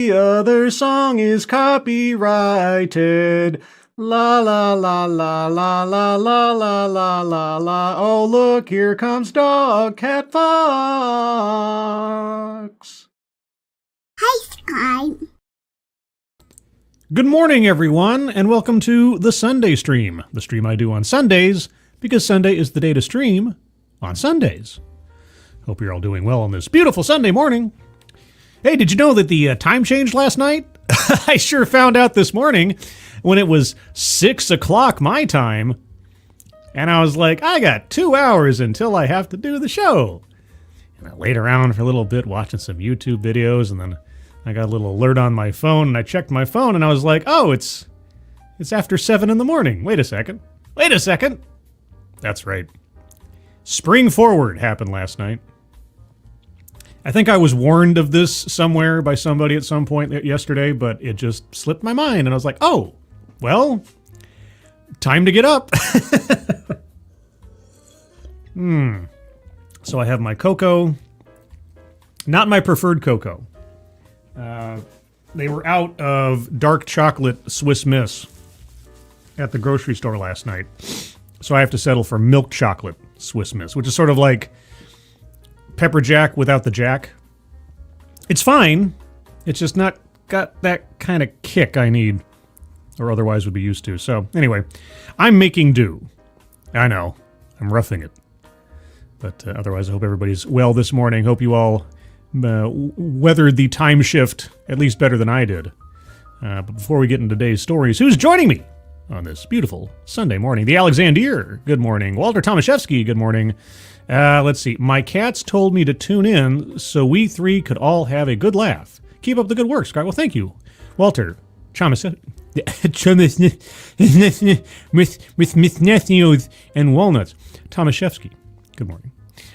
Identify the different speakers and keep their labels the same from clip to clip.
Speaker 1: The other song is copyrighted. La la la la la la la la la la la. Oh look, here comes Dog Cat Fox.
Speaker 2: Hi, Sky.
Speaker 1: Good morning, everyone, and welcome to the Sunday Stream. The stream I do on Sundays, because Sunday is the day to stream on Sundays. Hope you're all doing well on this beautiful Sunday morning. Hey, did you know that the time changed last night? I sure found out this morning when it was 6 o'clock my time. And I was like, I got 2 hours until I have to do the show. And I laid around for a little bit watching some YouTube videos, and then I got a little alert on my phone, and I checked my phone, and I was like, oh, it's after 7 in the morning. Wait a second. That's right. Spring Forward happened last night. I think I was warned of this somewhere by somebody at some point yesterday, but it just slipped my mind, and I was like, oh, well, time to get up. So I have my cocoa. Not my preferred cocoa. They were out of dark chocolate Swiss Miss at the grocery store last night. So I have to settle for milk chocolate Swiss Miss, which is sort of like pepper jack without the jack. It's fine. It's just not got that kind of kick I need, or otherwise would be used to. So anyway, I'm making do. I know, I'm roughing it. But otherwise, I hope everybody's well this morning. Hope you all weathered the time shift at least better than I did. But before we get into today's stories, who's joining me on this beautiful Sunday morning? The Alexander, good morning. Walter Tomaszewski, good morning. Let's see. My cats told me to tune in so we three could all have a good laugh. Keep up the good work, Scott. Well, thank you. Walter Tomaszewski. with Mithnethios and walnuts. Tomaszewski, good morning.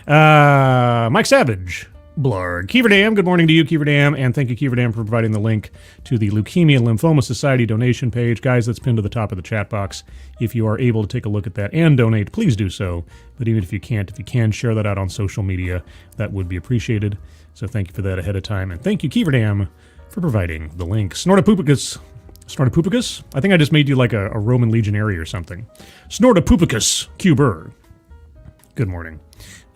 Speaker 1: Mike Savage. Blarg. Keeverdam, good morning to you, Keeverdam, and thank you, Keeverdam, for providing the link to the Leukemia and Lymphoma Society donation page. Guys, that's pinned to the top of the chat box. If you are able to take a look at that and donate, please do so. But even if you can't, if you can, share that out on social media. That would be appreciated. So thank you for that ahead of time. And thank you, Keeverdam, for providing the link. Snortopupicus. I think I just made you like a Roman legionary or something. Snortopupicus Cuber. Good morning.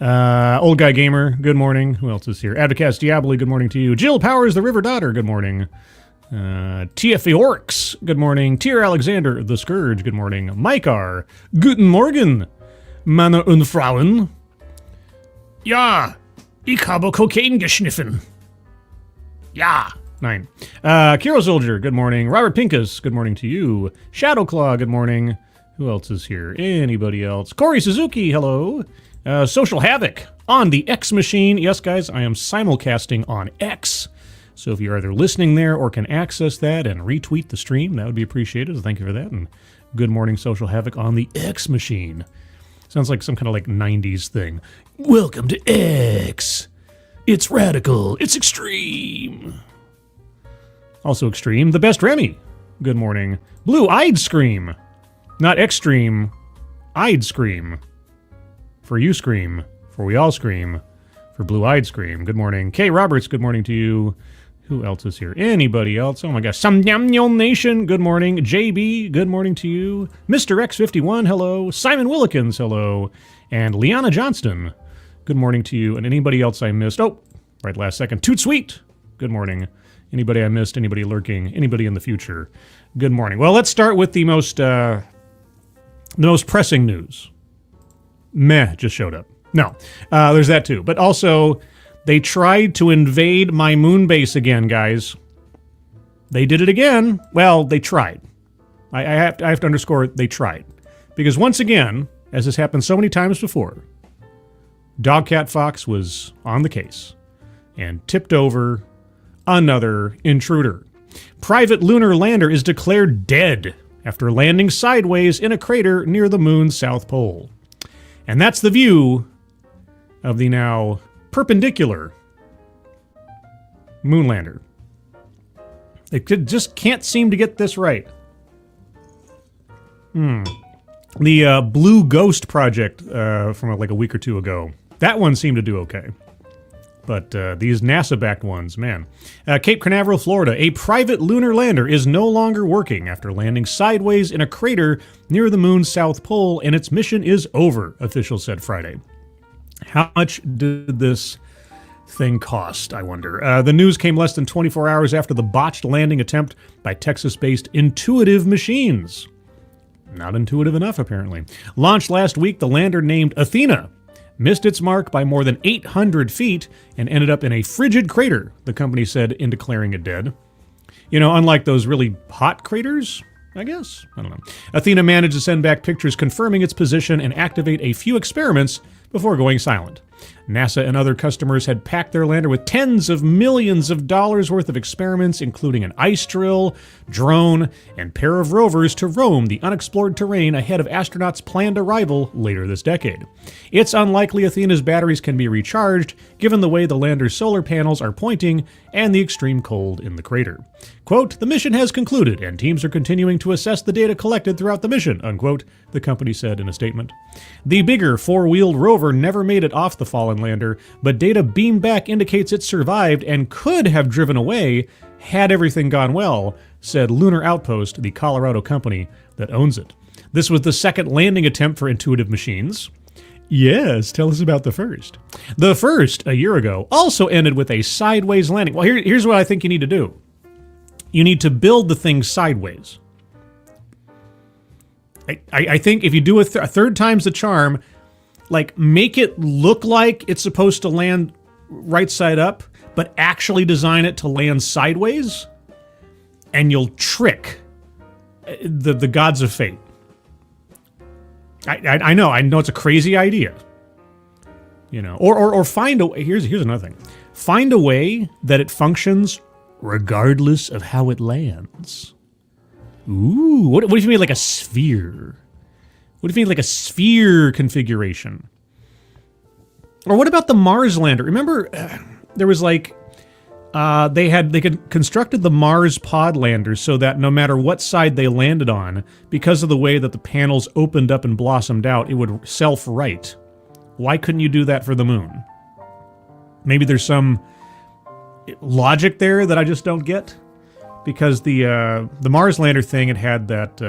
Speaker 1: Old Guy Gamer, good morning. Who else is here? Advocast Diaboli, good morning to you. Jill Powers, the River Daughter, good morning. T.F.O Orcs, good morning. Tier Alexander, the Scourge, good morning. Mykar, guten Morgen. Männer und Frauen. Ja, ich habe Kokain geschniffen. Ja. 9. Kiro Soldier, good morning. Robert Pincus, good morning to you. Shadowclaw, good morning. Who else is here? Anybody else? Corey Suzuki, hello. Social Havoc on the X machine. Yes, guys, I am simulcasting on X. So if you're either listening there or can access that and retweet the stream, that would be appreciated. So thank you for that. And good morning, Social Havoc on the X machine. Sounds like some kind of like 90s thing. Welcome to X. It's radical. It's extreme. Also extreme, the best Remy. Good morning. Blue-eyed Scream. Not extreme. I'd scream. For you scream, for we all scream, for blue-eyed scream. Good morning. Kay Roberts, good morning to you. Who else is here? Anybody else? Oh my gosh. Samnyamnyol Nation, good morning. JB, good morning to you. Mr. X51, hello. Simon Willikins, hello. And Liana Johnston, good morning to you. And anybody else I missed? Oh, right last second. Toot Sweet, good morning. Anybody I missed? Anybody lurking? Anybody in the future? Good morning. Well, let's start with the most pressing news. Meh just showed up. No, there's that too. But also, they tried to invade my moon base again, guys. They did it again. Well, they tried. I have to underscore they tried. Because once again, as has happened so many times before, Dog Cat Fox was on the case and tipped over another intruder. Private lunar lander is declared dead after landing sideways in a crater near the moon's south pole. And that's the view of the now perpendicular moonlander. They just can't seem to get this right. The Blue Ghost project from like a week or two ago, that one seemed to do okay. But these NASA-backed ones, man. Cape Canaveral, Florida. A private lunar lander is no longer working after landing sideways in a crater near the moon's south pole, and its mission is over, officials said Friday. How much did this thing cost, I wonder? The news came less than 24 hours after the botched landing attempt by Texas-based Intuitive Machines. Not intuitive enough, apparently. Launched last week, the lander named Athena missed its mark by more than 800 feet and ended up in a frigid crater, the company said in declaring it dead. You know, unlike those really hot craters, I guess. I don't know. Athena managed to send back pictures confirming its position and activate a few experiments before going silent. NASA and other customers had packed their lander with tens of millions of dollars worth of experiments, including an ice drill, drone, and pair of rovers to roam the unexplored terrain ahead of astronauts' planned arrival later this decade. It's unlikely Athena's batteries can be recharged, given the way the lander's solar panels are pointing and the extreme cold in the crater. Quote, "The mission has concluded, and teams are continuing to assess the data collected throughout the mission," unquote, the company said in a statement. The bigger four-wheeled rover never made it off the fallen lander, but data beamed back indicates it survived and could have driven away had everything gone well, said Lunar Outpost, the Colorado company that owns it. This was the second landing attempt for Intuitive Machines. Yes, tell us about the first. The first, a year ago, also ended with a sideways landing. Well, here's what I think you need to do. You need to build the thing sideways. I think if you do a third time's the charm, like make it look like it's supposed to land right side up, but actually design it to land sideways, and you'll trick the gods of fate. I know it's a crazy idea, you know, or find a way. Here's another thing: find a way that it functions regardless of how it lands. Ooh, what if you made like a sphere? What if you made like a sphere configuration? Or what about the Mars lander? Remember, there was like they could constructed the Mars pod lander so that no matter what side they landed on, because of the way that the panels opened up and blossomed out, it would self-right. Why couldn't you do that for the moon? Maybe there's some logic there that I just don't get. Because the Mars lander thing, it had that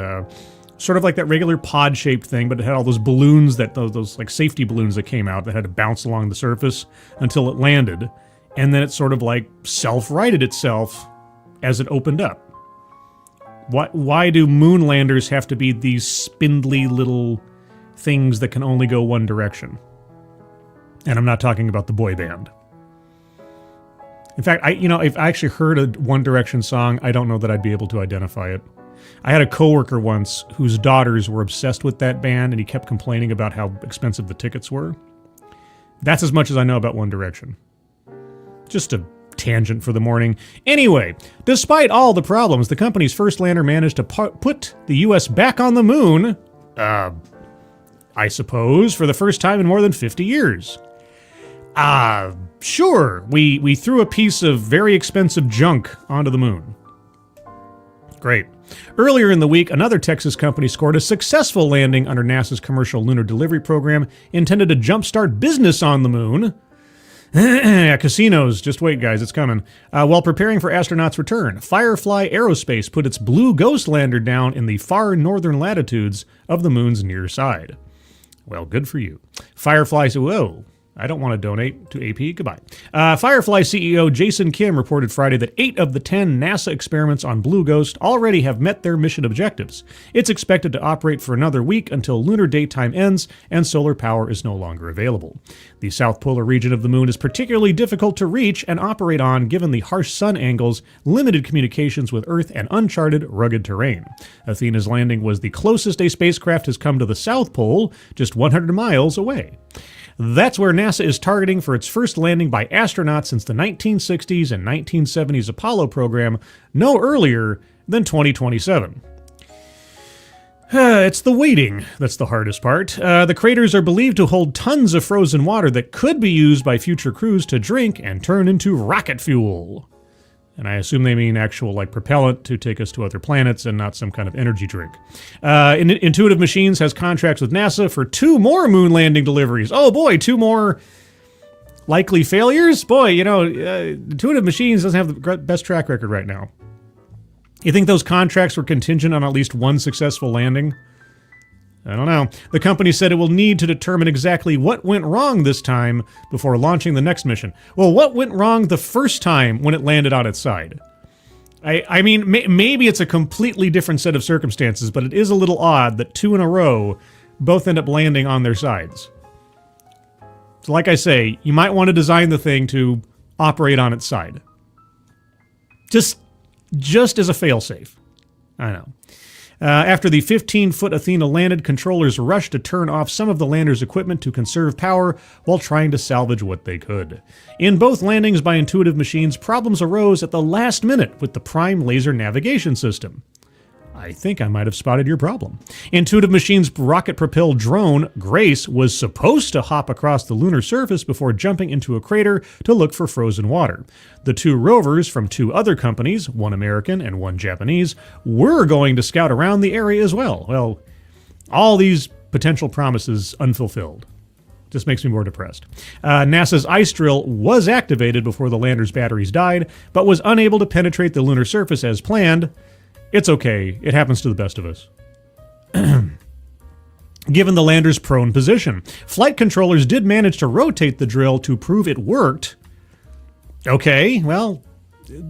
Speaker 1: sort of like that regular pod-shaped thing, but it had all those balloons, those like safety balloons that came out that had to bounce along the surface until it landed, and then it sort of like self-righted itself as it opened up. Why do moon landers have to be these spindly little things that can only go one direction? And I'm not talking about the boy band. In fact, if I actually heard a One Direction song, I don't know that I'd be able to identify it. I had a coworker once whose daughters were obsessed with that band, and he kept complaining about how expensive the tickets were. That's as much as I know about One Direction. Just a tangent for the morning. Anyway, despite all the problems, the company's first lander managed to put the U.S. back on the moon, I suppose, for the first time in more than 50 years. Sure, we threw a piece of very expensive junk onto the moon. Great. Earlier in the week, another Texas company scored a successful landing under NASA's Commercial Lunar Delivery Program intended to jumpstart business on the moon. Casinos, just wait guys, it's coming. While preparing for astronauts' return, Firefly Aerospace put its Blue Ghost lander down in the far northern latitudes of the moon's near side. Well, good for you. Firefly said, whoa. I don't want to donate to AP. Goodbye. Firefly CEO Jason Kim reported Friday that 8 of the 10 NASA experiments on Blue Ghost already have met their mission objectives. It's expected to operate for another week until lunar daytime ends and solar power is no longer available. The south polar region of the moon is particularly difficult to reach and operate on given the harsh sun angles, limited communications with Earth, and uncharted, rugged terrain. Athena's landing was the closest a spacecraft has come to the South Pole, just 100 miles away. That's where NASA is targeting for its first landing by astronauts since the 1960s and 1970s Apollo program, no earlier than 2027. It's the waiting that's the hardest part. The craters are believed to hold tons of frozen water that could be used by future crews to drink and turn into rocket fuel. And I assume they mean actual like propellant to take us to other planets and not some kind of energy drink. Intuitive Machines has contracts with NASA for 2 more moon landing deliveries. Oh boy, 2 more Likely failures? Boy, Intuitive Machines doesn't have the best track record right now. You think those contracts were contingent on at least one successful landing? I don't know. The company said it will need to determine exactly what went wrong this time before launching the next mission. Well, what went wrong the first time when it landed on its side? I mean, maybe it's a completely different set of circumstances, but it is a little odd that 2 in a row both end up landing on their sides. So like I say, you might want to design the thing to operate on its side. Just as a failsafe. I know. After the 15-foot Athena landed, controllers rushed to turn off some of the lander's equipment to conserve power while trying to salvage what they could. In both landings by Intuitive Machines, problems arose at the last minute with the Prime Laser Navigation System. I think I might have spotted your problem. Intuitive Machines' rocket-propelled drone, Grace, was supposed to hop across the lunar surface before jumping into a crater to look for frozen water. The 2 rovers from 2 other companies, one American and one Japanese, were going to scout around the area as well. Well, all these potential promises unfulfilled. Just makes me more depressed. NASA's ice drill was activated before the lander's batteries died, but was unable to penetrate the lunar surface as planned. It's okay. It happens to the best of us. Given the lander's prone position, flight controllers did manage to rotate the drill to prove it worked. Okay, well,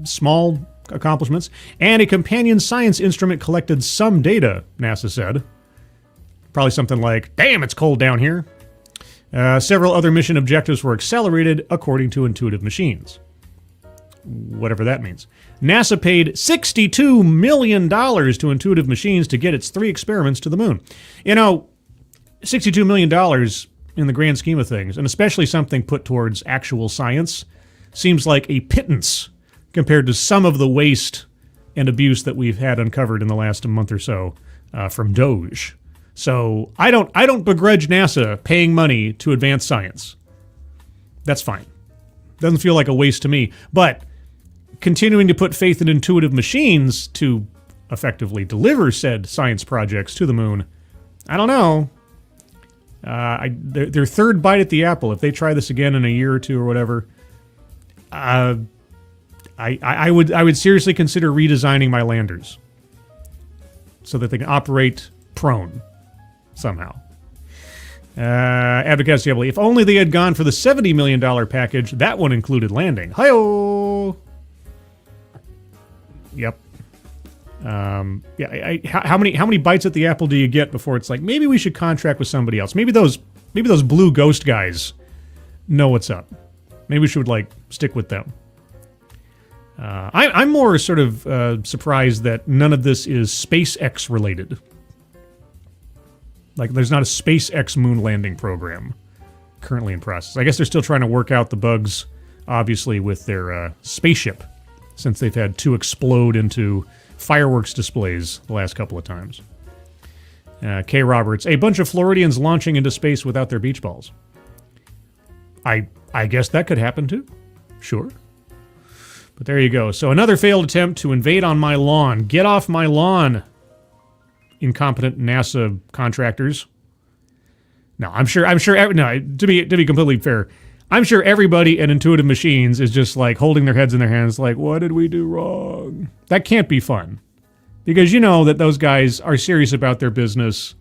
Speaker 1: small accomplishments. And a companion science instrument collected some data, NASA said. Probably something like, damn, it's cold down here. Several other mission objectives were accelerated according to Intuitive Machines. Whatever that means. NASA paid $62 million to Intuitive Machines to get its 3 experiments to the moon. $62 million in the grand scheme of things, and especially something put towards actual science, seems like a pittance compared to some of the waste and abuse that we've had uncovered in the last month or so from DOGE. So I don't begrudge NASA paying money to advance science. That's fine. Doesn't feel like a waste to me, but continuing to put faith in Intuitive Machines to effectively deliver said science projects to the moon, I don't know. Their third bite at the apple. If they try this again in a year or 2 or whatever, I would seriously consider redesigning my landers so that they can operate prone somehow. Advocates, if only they had gone for the $70 million package, that one included landing. Hi-oh! Yep. How many bites at the apple do you get before it's like, maybe we should contract with somebody else? Maybe those blue ghost guys know what's up. Maybe we should stick with them. I'm more sort of surprised that none of this is SpaceX related. Like, there's not a SpaceX moon landing program currently in process. I guess they're still trying to work out the bugs, obviously, with their spaceship, since they've had 2 explode into fireworks displays the last couple of times. K. Roberts, a bunch of Floridians launching into space without their beach balls. I guess that could happen too. Sure. But there you go. So another failed attempt to invade on my lawn. Get off my lawn, incompetent NASA contractors. No, I'm sure. No, to be completely fair, I'm sure everybody at Intuitive Machines is just holding their heads in their hands, like, what did we do wrong? That can't be fun, because you know that those guys are serious about their business,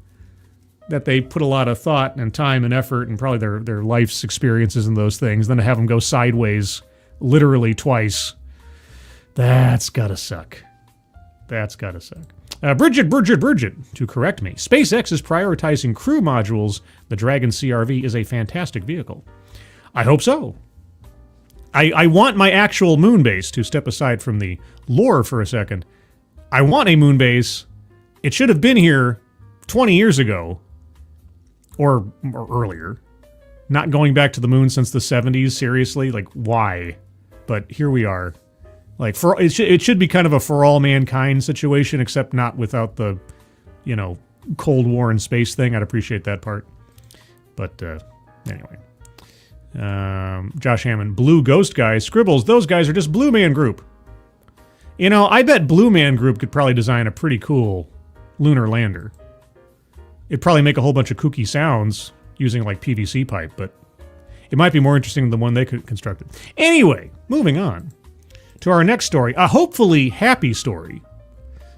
Speaker 1: that they put a lot of thought and time and effort and probably their life's experiences in those things. Then to have them go sideways, literally twice, that's gotta suck. That's gotta suck. Bridget, to correct me, SpaceX is prioritizing crew modules. The Dragon CRV is a fantastic vehicle. I hope so. I want my actual moon base, to step aside from the lore for a second. I want a moon base. It should have been here 20 years ago, or earlier. Not going back to the moon since the 70s, seriously? Why? But here we are. It should be kind of a for all mankind situation, except not without the, Cold War and space thing. I'd appreciate that part. But anyway. Josh Hammond, Blue Ghost Guys, Scribbles, those guys are just Blue Man Group. I bet Blue Man Group could probably design a pretty cool lunar lander. It'd probably make a whole bunch of kooky sounds using PVC pipe, but It might be more interesting than the one they could constructed. Anyway, moving on to our next story, a hopefully happy story.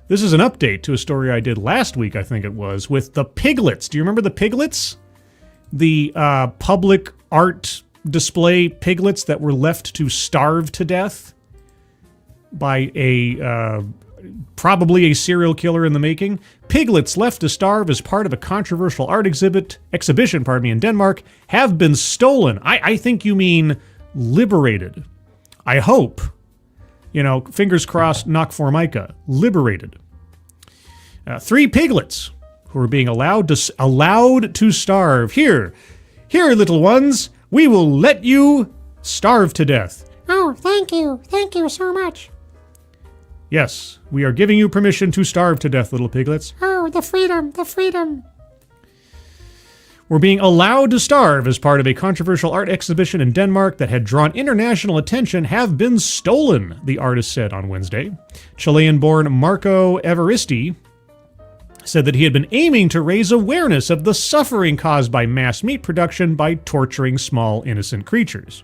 Speaker 1: This is an update to a story I did last week, I think it was, with the piglets. Do you remember the piglets? The public art display piglets that were left to starve to death by a probably a serial killer in the making. Piglets left to starve as part of a controversial art exhibition in Denmark have been stolen. I think you mean liberated. I hope. Fingers crossed, knock formica. Liberated. 3 piglets who are being allowed to starve. Here, little ones, we will let you starve to death.
Speaker 3: Oh, thank you so much.
Speaker 1: Yes, we are giving you permission to starve to death, little piglets.
Speaker 3: Oh, the freedom.
Speaker 1: We're being allowed to starve as part of a controversial art exhibition in Denmark that had drawn international attention have been stolen, the artist said on Wednesday. Chilean-born Marco Evaristi said that he had been aiming to raise awareness of the suffering caused by mass meat production by torturing small, innocent creatures.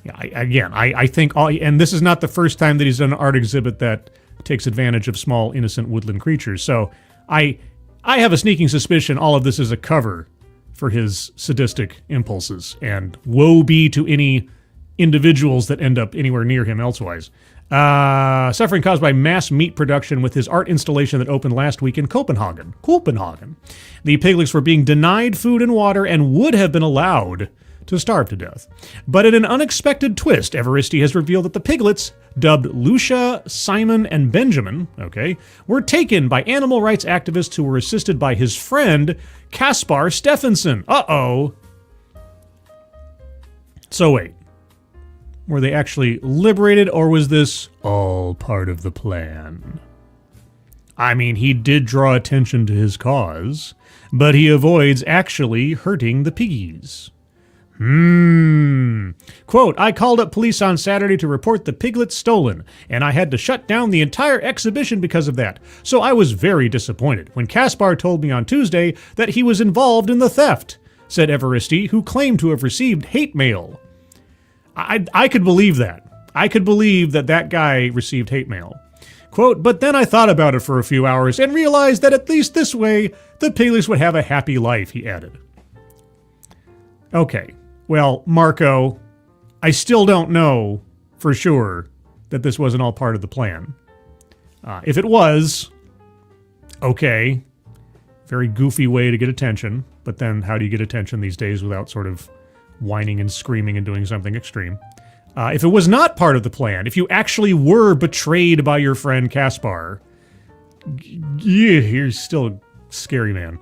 Speaker 1: Yeah, I think, and this is not the first time that he's done an art exhibit that takes advantage of small, innocent woodland creatures. So I have a sneaking suspicion all of this is a cover for his sadistic impulses, and woe be to any individuals that end up anywhere near him elsewise. Suffering caused by mass meat production with his art installation that opened last week in Copenhagen. The piglets were being denied food and water and would have been allowed to starve to death. But in an unexpected twist, Evaristi has revealed that the piglets, dubbed Lucia, Simon, and Benjamin, were taken by animal rights activists who were assisted by his friend, Caspar Stephenson. Uh-oh. So wait, were they actually liberated, or was this all part of the plan? I mean, he did draw attention to his cause, but he avoids actually hurting the piggies. Quote, I called up police on Saturday to report the piglets stolen, and I had to shut down the entire exhibition because of that. So I was very disappointed when Caspar told me on Tuesday that he was involved in the theft, said Evaristi, who claimed to have received hate mail. I could believe that. I could believe that guy received hate mail. Quote, but then I thought about it for a few hours and realized that at least this way, the piglets would have a happy life, he added. Okay. Well, Marco, I still don't know for sure that this wasn't all part of the plan. If it was, okay, very goofy way to get attention, but then how do you get attention these days without sort of whining and screaming and doing something extreme? If it was not part of the plan, if you actually were betrayed by your friend Caspar, you're still a scary man.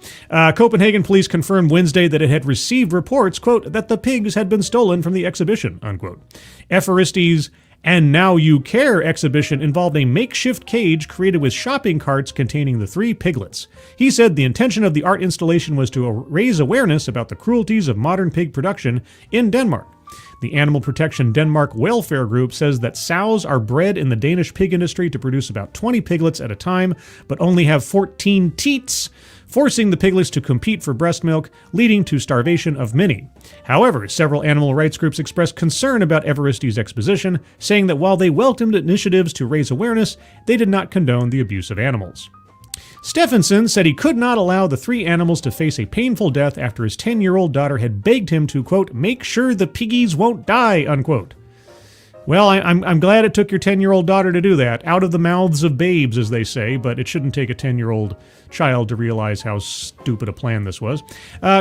Speaker 1: Copenhagen police confirmed Wednesday that it had received reports, quote, that the pigs had been stolen from the exhibition, unquote. Evaristi's And Now You Care exhibition involved a makeshift cage created with shopping carts containing the 3 piglets. He said the intention of the art installation was to raise awareness about the cruelties of modern pig production in Denmark. The Animal Protection Denmark Welfare Group says that sows are bred in the Danish pig industry to produce about 20 piglets at a time, but only have 14 teats, forcing the piglets to compete for breast milk, leading to starvation of many. However, several animal rights groups expressed concern about Evaristi's exposition, saying that while they welcomed initiatives to raise awareness, they did not condone the abuse of animals. Stephenson said he could not allow the 3 animals to face a painful death after his 10-year-old daughter had begged him to, quote, make sure the piggies won't die, unquote. Well, I'm glad it took your 10-year-old daughter to do that. Out of the mouths of babes, as they say, but it shouldn't take a 10-year-old child to realize how stupid a plan this was.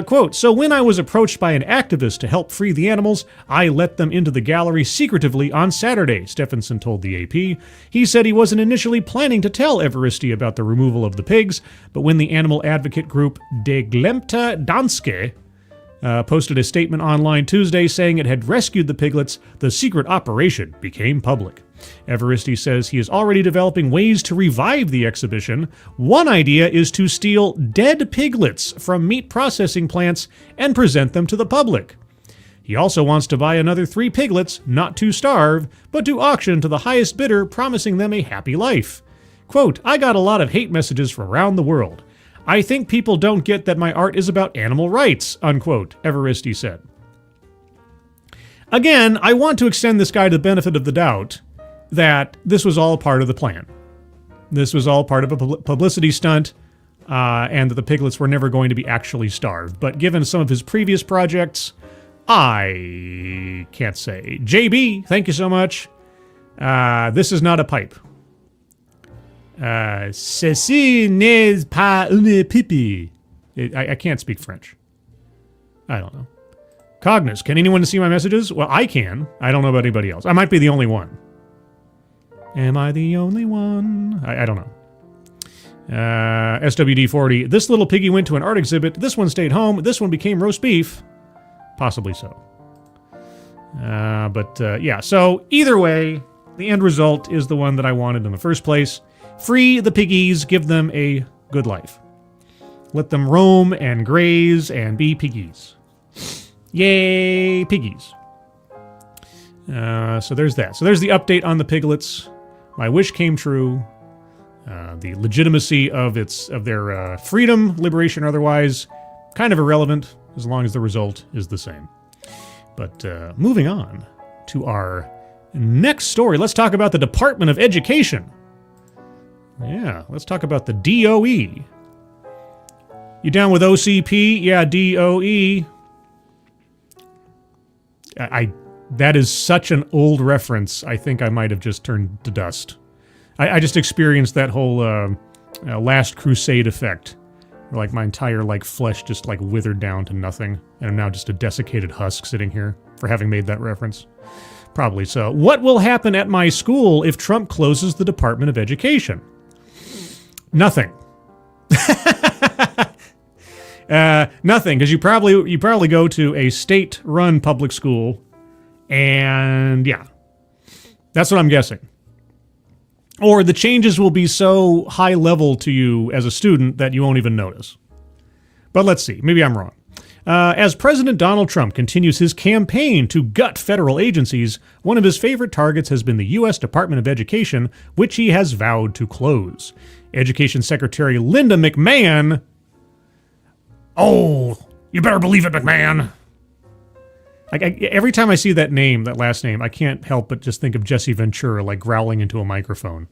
Speaker 1: Quote, so when I was approached by an activist to help free the animals, I let them into the gallery secretively on Saturday, Stephenson told the AP. He said he wasn't initially planning to tell Evaristi about the removal of the pigs, but when the animal advocate group De Glemte Danske posted a statement online Tuesday saying it had rescued the piglets, the secret operation became public. Evaristi says he is already developing ways to revive the exhibition. One idea is to steal dead piglets from meat processing plants and present them to the public. He also wants to buy another 3 piglets, not to starve, but to auction to the highest bidder, promising them a happy life. Quote, I got a lot of hate messages from around the world. I think people don't get that my art is about animal rights, unquote, Evaristi said. Again, I want to extend this guy the benefit of the doubt that this was all part of the plan. This was all part of a publicity stunt, and that the piglets were never going to be actually starved. But given some of his previous projects, I can't say. JB, thank you so much. This is not a pipe. Ceci n'est pas une pipi. I can't speak French. I don't know. Cognus, can anyone see my messages? Well, I can. I don't know about anybody else. I might be the only one. Am I the only one? I don't know. SWD40. This little piggy went to an art exhibit. This one stayed home. This one became roast beef. Possibly so. Yeah, so either way, the end result is the one that I wanted in the first place. Free the piggies, give them a good life. Let them roam and graze and be piggies. Yay, piggies. So there's that. So there's the update on the piglets. My wish came true. The legitimacy of their freedom, liberation, or otherwise, kind of irrelevant as long as the result is the same. But moving on to our next story, let's talk about the Department of Education. Yeah, let's talk about the D.O.E. You down with OCP? Yeah, D.O.E. That is such an old reference, I think I might have just turned to dust. I just experienced that whole Last Crusade effect. Where, my entire, flesh just, withered down to nothing. And I'm now just a desiccated husk sitting here for having made that reference. Probably so. What will happen at my school if Trump closes the Department of Education? Nothing. Nothing, because you probably go to a state-run public school, and yeah, that's what I'm guessing. Or the changes will be so high level to you as a student that you won't even notice. But let's see, maybe I'm wrong. As President Donald Trump continues his campaign to gut federal agencies, one of his favorite targets has been the U.S. Department of Education, which he has vowed to close. Education Secretary Linda McMahon. Oh, you better believe it, McMahon. Every time I see that name, that last name, I can't help but just think of Jesse Ventura, growling into a microphone.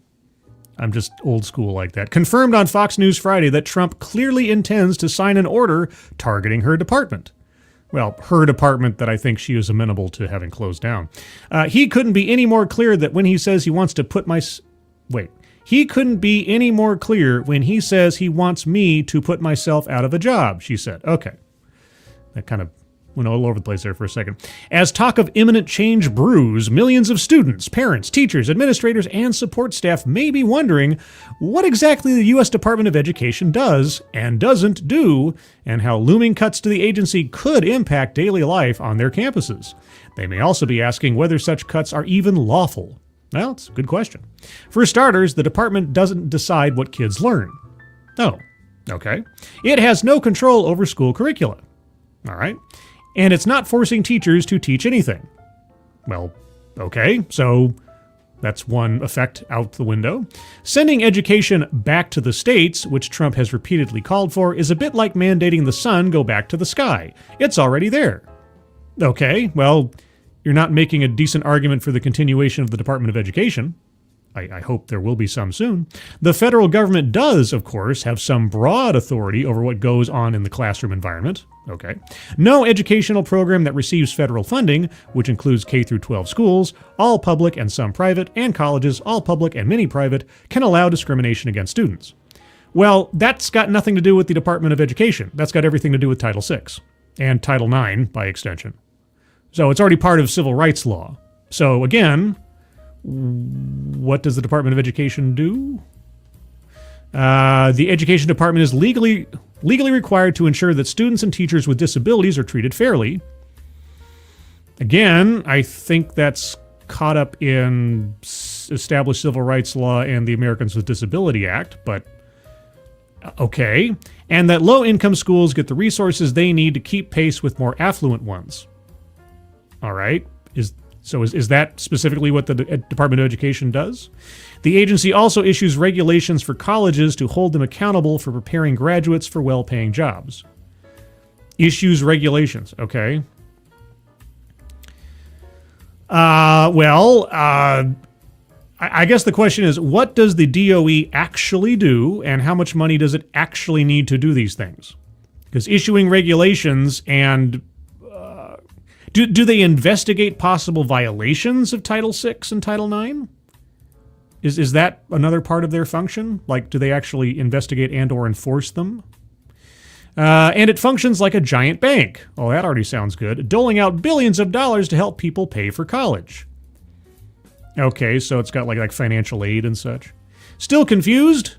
Speaker 1: I'm just old school like that. Confirmed on Fox News Friday that Trump clearly intends to sign an order targeting her department. Well, her department that I think she is amenable to having closed down. He couldn't be any more clear that when he says he wants to put my... Wait. He couldn't be any more clear when he says he wants me to put myself out of a job, she said. Okay. That kind of went all over the place there for a second. As talk of imminent change brews, millions of students, parents, teachers, administrators, and support staff may be wondering what exactly the U.S. Department of Education does and doesn't do, and how looming cuts to the agency could impact daily life on their campuses. They may also be asking whether such cuts are even lawful. Well, it's a good question. For starters, the department doesn't decide what kids learn. Oh, okay. It has no control over school curricula. All right. And it's not forcing teachers to teach anything. Well, okay, so that's one effect out the window. Sending education back to the states, which Trump has repeatedly called for, is a bit like mandating the sun go back to the sky. It's already there. Okay, well, you're not making a decent argument for the continuation of the Department of Education. I hope there will be some soon. The federal government does, of course, have some broad authority over what goes on in the classroom environment. Okay. No educational program that receives federal funding, which includes K through 12 schools, all public and some private, and colleges, all public and many private, can allow discrimination against students. Well, that's got nothing to do with the Department of Education. That's got everything to do with Title VI and Title IX by extension. So it's already part of civil rights law. So again, what does the Department of Education do? The Education Department is legally required to ensure that students and teachers with disabilities are treated fairly. Again, I think that's caught up in established civil rights law and the Americans with Disability Act, but okay. And that low-income schools get the resources they need to keep pace with more affluent ones. All right. Is that specifically what the Department of Education does? The agency also issues regulations for colleges to hold them accountable for preparing graduates for well-paying jobs. Issues regulations, okay. I guess the question is, what does the DOE actually do, and how much money does it actually need to do these things? Because issuing regulations and do they investigate possible violations of Title VI and Title IX? Is that another part of their function? Like, do they actually investigate and or enforce them? And it functions like a giant bank. Oh, that already sounds good. Doling out billions of dollars to help people pay for college. Okay, so it's got like financial aid and such. Still confused?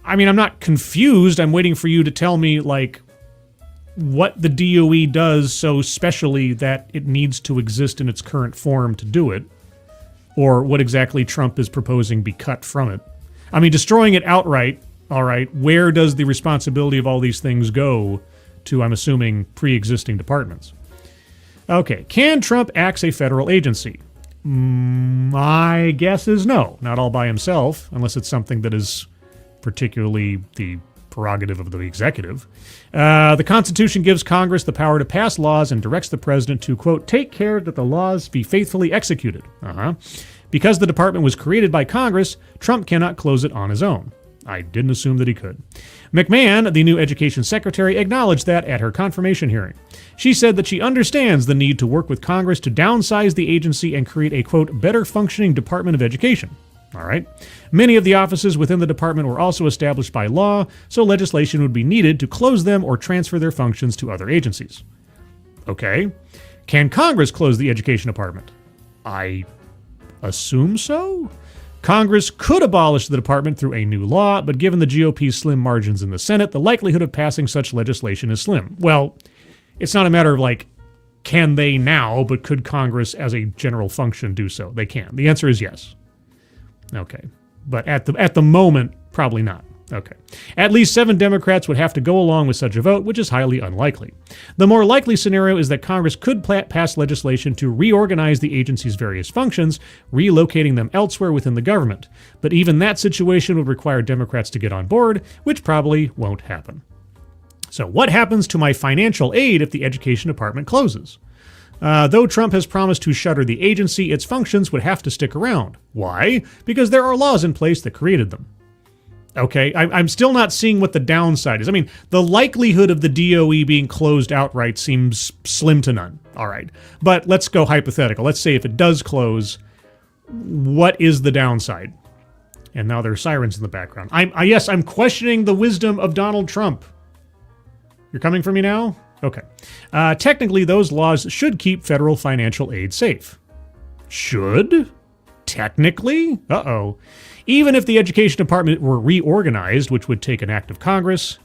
Speaker 1: I mean, I'm not confused. I'm waiting for you to tell me, like, what the DOE does so specially that it needs to exist in its current form to do it, or what exactly Trump is proposing be cut from it. I mean, destroying it outright, all right, where does the responsibility of all these things go to, I'm assuming, pre-existing departments? Okay, can Trump axe a federal agency? My guess is no, not all by himself, unless it's something that is particularly the prerogative of the executive. The Constitution gives Congress the power to pass laws and directs the president to, quote, take care that the laws be faithfully executed. Because the department was created by Congress, Trump cannot close it on his own. I didn't assume that he could. McMahon, the new education secretary, acknowledged that at her confirmation hearing. She said that she understands the need to work with Congress to downsize the agency and create a, quote, better functioning Department of Education. All right. Many of the offices within the department were also established by law, so legislation would be needed to close them or transfer their functions to other agencies. Okay. Can Congress close the education department? I assume so. Congress could abolish the department through a new law, but given the GOP's slim margins in the Senate, the likelihood of passing such legislation is slim. Well, it's not a matter of like, can they now, but could Congress as a general function do so? They can. The answer is yes. Okay. But at the moment, probably not. Okay. At least 7 Democrats would have to go along with such a vote, which is highly unlikely. The more likely scenario is that Congress could pass legislation to reorganize the agency's various functions, relocating them elsewhere within the government. But even that situation would require Democrats to get on board, which probably won't happen. So what happens to my financial aid if the education department closes? Though Trump has promised to shutter the agency, its functions would have to stick around. Why? Because there are laws in place that created them. Okay, I'm still not seeing what the downside is. I mean, the likelihood of the DOE being closed outright seems slim to none. All right, but let's go hypothetical. Let's say if it does close, what is the downside? And now there are sirens in the background. I'm questioning the wisdom of Donald Trump. You're coming for me now? Okay. Technically, those laws should keep federal financial aid safe. Should? Technically? Uh-oh. Even if the education department were reorganized, which would take an act of Congress.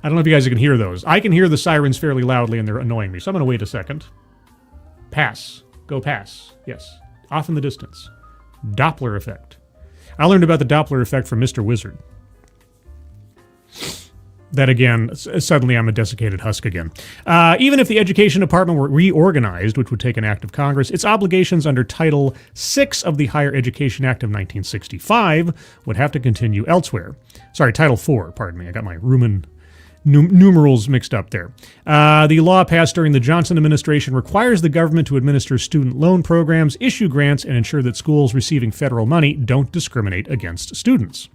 Speaker 1: I don't know if you guys can hear those. I can hear the sirens fairly loudly and they're annoying me, so I'm going to wait a second. Pass. Go pass. Yes. Off in the distance. Doppler effect. I learned about the Doppler effect from Mr. Wizard. That again, suddenly I'm a desiccated husk again. Even if the education department were reorganized, which would take an act of Congress, its obligations under Title VI of the Higher Education Act of 1965 would have to continue elsewhere. Sorry, Title IV, pardon me. I got my Roman numerals mixed up there. The law passed during the Johnson administration requires the government to administer student loan programs, issue grants, and ensure that schools receiving federal money don't discriminate against students.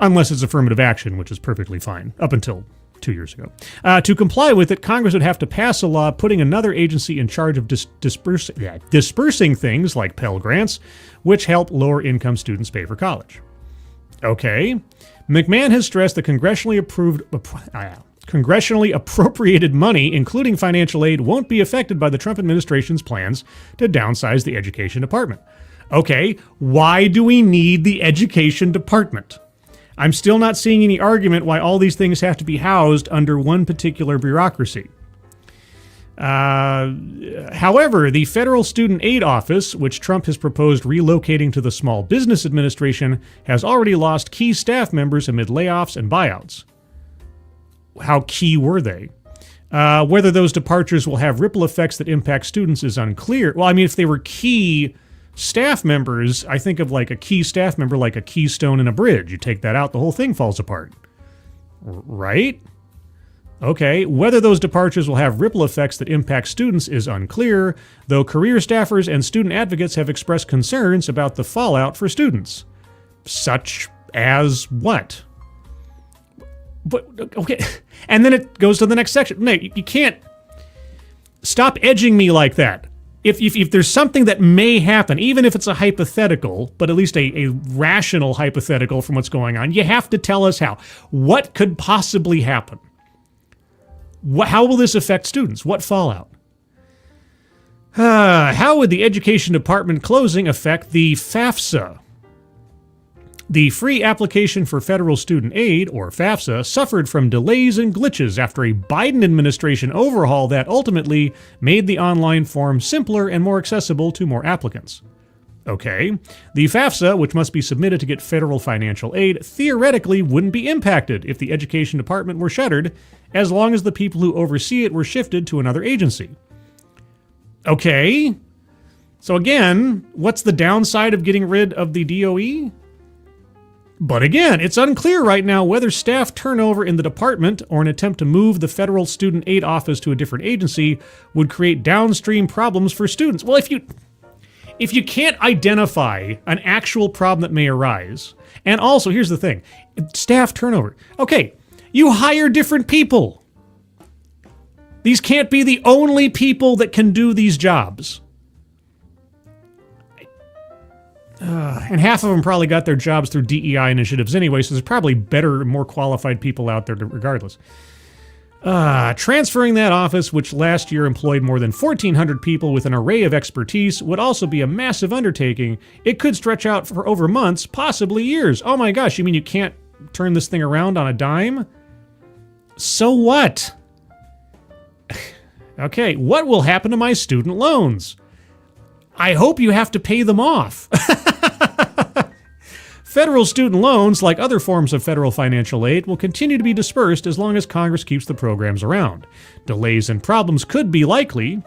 Speaker 1: Unless it's affirmative action, which is perfectly fine, up until 2 years ago. To comply with it, Congress would have to pass a law putting another agency in charge of dispersing things like Pell Grants, which help lower-income students pay for college. Okay. McMahon has stressed that congressionally appropriated money, including financial aid, won't be affected by the Trump administration's plans to downsize the education department. Okay, why do we need the education department? I'm still not seeing any argument why all these things have to be housed under one particular bureaucracy. However, the Federal Student Aid Office, which Trump has proposed relocating to the Small Business Administration, has already lost key staff members amid layoffs and buyouts. How key were they? Whether those departures will have ripple effects that impact students is unclear. Well, I mean, if they were key staff members, I think of like a key staff member like a keystone in a bridge. You take that out, the whole thing falls apart. Right? Okay, whether those departures will have ripple effects that impact students is unclear, though career staffers and student advocates have expressed concerns about the fallout for students. Such as what? But, okay, and then it goes to the next section. No, you can't stop edging me like that. If there's something that may happen, even if it's a hypothetical, but at least a rational hypothetical from what's going on, you have to tell us how. What could possibly happen? How will this affect students? What fallout? How would the education department closing affect the FAFSA? The free application for federal student aid, or FAFSA, suffered from delays and glitches after a Biden administration overhaul that ultimately made the online form simpler and more accessible to more applicants. Okay, the FAFSA, which must be submitted to get federal financial aid, theoretically wouldn't be impacted if the education department were shuttered, as long as the people who oversee it were shifted to another agency. Okay, so again, what's the downside of getting rid of the D.O.E.? But again, it's unclear right now whether staff turnover in the department or an attempt to move the federal student aid office to a different agency would create downstream problems for students. Well, if you can't identify an actual problem that may arise, and also, here's the thing, staff turnover. Okay, you hire different people. These can't be the only people that can do these jobs. And half of them probably got their jobs through DEI initiatives anyway, so there's probably better, more qualified people out there regardless. Transferring that office, which last year employed more than 1,400 people with an array of expertise, would also be a massive undertaking. It could stretch out for over months, possibly years. Oh my gosh, you mean you can't turn this thing around on a dime? So what? Okay, what will happen to my student loans? I hope you have to pay them off. Federal student loans, like other forms of federal financial aid, will continue to be dispersed as long as Congress keeps the programs around. Delays and problems could be likely,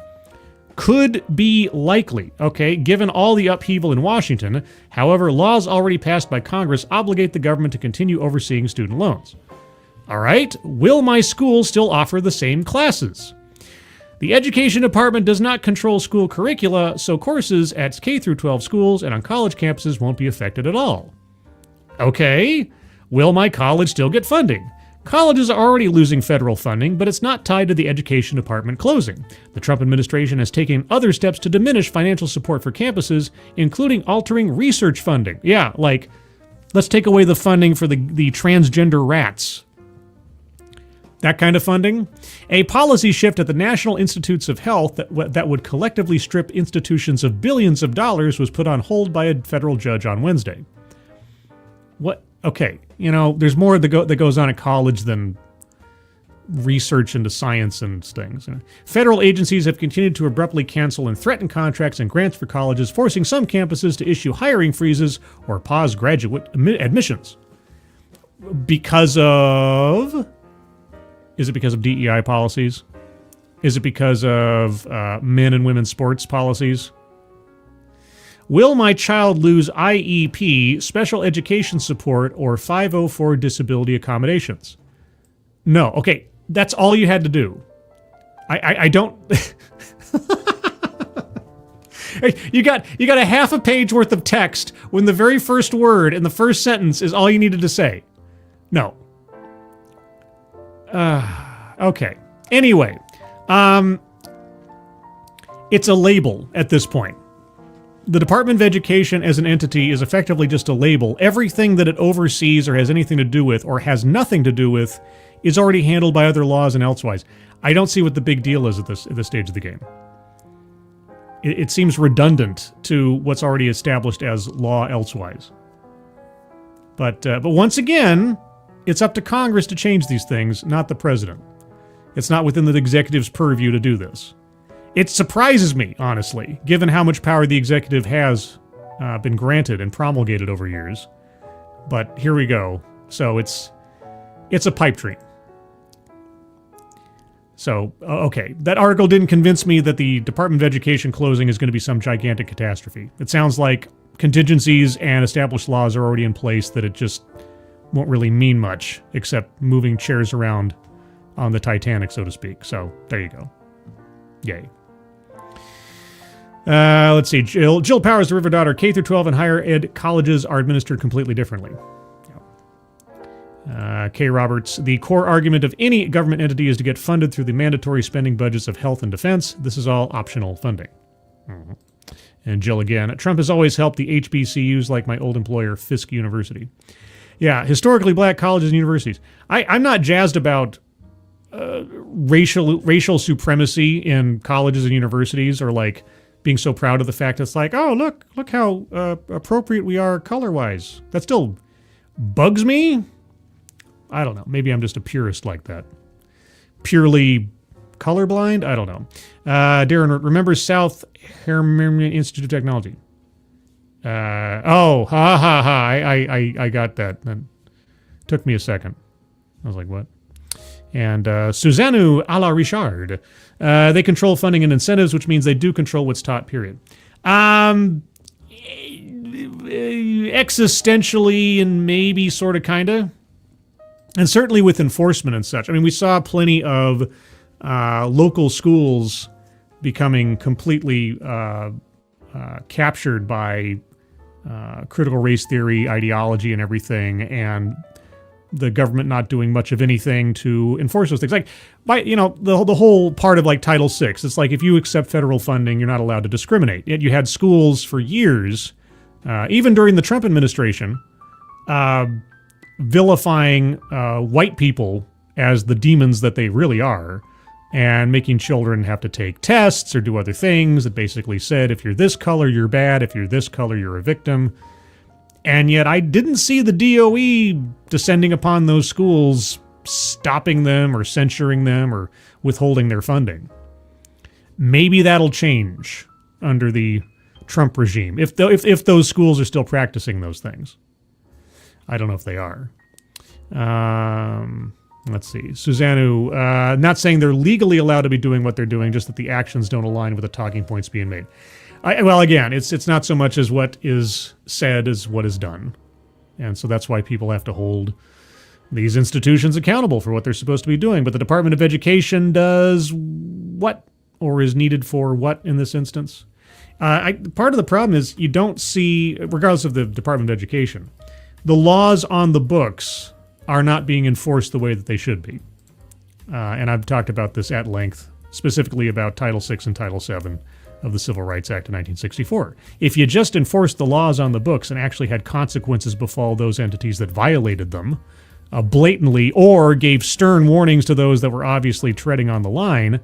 Speaker 1: okay, given all the upheaval in Washington. However, laws already passed by Congress obligate the government to continue overseeing student loans. All right, will my school still offer the same classes? The Education Department does not control school curricula, so courses at K-12 schools and on college campuses won't be affected at all. Okay, will my college still get funding? Colleges are already losing federal funding, but it's not tied to the Education Department closing. The Trump administration has taken other steps to diminish financial support for campuses, including altering research funding. Yeah, like, let's take away the funding for the transgender rats. That kind of funding. A policy shift at the National Institutes of Health that would collectively strip institutions of billions of dollars was put on hold by a federal judge on Wednesday. What? Okay, you know, there's more that goes on at college than research into science and things. Federal agencies have continued to abruptly cancel and threaten contracts and grants for colleges, forcing some campuses to issue hiring freezes or pause graduate admissions. Because of... Is it because of DEI policies? Is it because of men and women's sports policies? Will my child lose IEP, special education support, or 504 disability accommodations? No. Okay, that's all you had to do. I don't... You got a half a page worth of text when the very first word in the first sentence is all you needed to say. No. Okay. Anyway, it's a label at this point. The Department of Education as an entity is effectively just a label. Everything that it oversees or has anything to do with or has nothing to do with is already handled by other laws and elsewise. I don't see what the big deal is at this stage of the game. It seems redundant to what's already established as law elsewise. But once again, it's up to Congress to change these things, not the president. It's not within the executive's purview to do this. It surprises me, honestly, given how much power the executive has been granted and promulgated over years. But here we go. So it's a pipe dream. So, okay, that article didn't convince me that the Department of Education closing is going to be some gigantic catastrophe. It sounds like contingencies and established laws are already in place that it just won't really mean much, except moving chairs around on the Titanic, so to speak. So there you go. Yay. Let's see. Jill Powers, the River Daughter. K through 12 and higher ed colleges are administered completely differently. K. Roberts, the core argument of any government entity is to get funded through the mandatory spending budgets of health and defense. This is all optional funding. Mm-hmm. And Jill again, Trump has always helped the HBCUs like my old employer, Fisk University. Yeah, historically black colleges and universities. I'm not jazzed about racial supremacy in colleges and universities, or like being so proud of the fact it's like, oh, look how appropriate we are color-wise. That still bugs me. I don't know. Maybe I'm just a purist like that. Purely colorblind? I don't know. Darren remembers South Harmonium Institute of Technology. I got that. That took me a second. I was like, what? And Suzanne a la Richard. They control funding and incentives, which means they do control what's taught, period. Existentially and maybe sort of kind of. And certainly with enforcement and such. I mean, we saw plenty of local schools becoming completely captured by critical race theory, ideology, and everything, and the government not doing much of anything to enforce those things. Like, the whole part of like Title VI, it's like if you accept federal funding, you're not allowed to discriminate. Yet you had schools for years, even during the Trump administration, vilifying white people as the demons that they really are, and making children have to take tests or do other things that basically said, if you're this color, you're bad. If you're this color, you're a victim. And yet I didn't see the D.O.E. descending upon those schools, stopping them or censuring them or withholding their funding. Maybe that'll change under the Trump regime, if those schools are still practicing those things. I don't know if they are. Let's see. Suzanne, not saying they're legally allowed to be doing what they're doing, just that the actions don't align with the talking points being made. Well, again, it's not so much as what is said as what is done. And so that's why people have to hold these institutions accountable for what they're supposed to be doing. But the Department of Education does what, or is needed for what in this instance? Part of the problem is you don't see, regardless of the Department of Education, the laws on the books are not being enforced the way that they should be. And I've talked about this at length, specifically about Title VI and Title VII of the Civil Rights Act of 1964. If you just enforced the laws on the books and actually had consequences befall those entities that violated them blatantly, or gave stern warnings to those that were obviously treading on the line,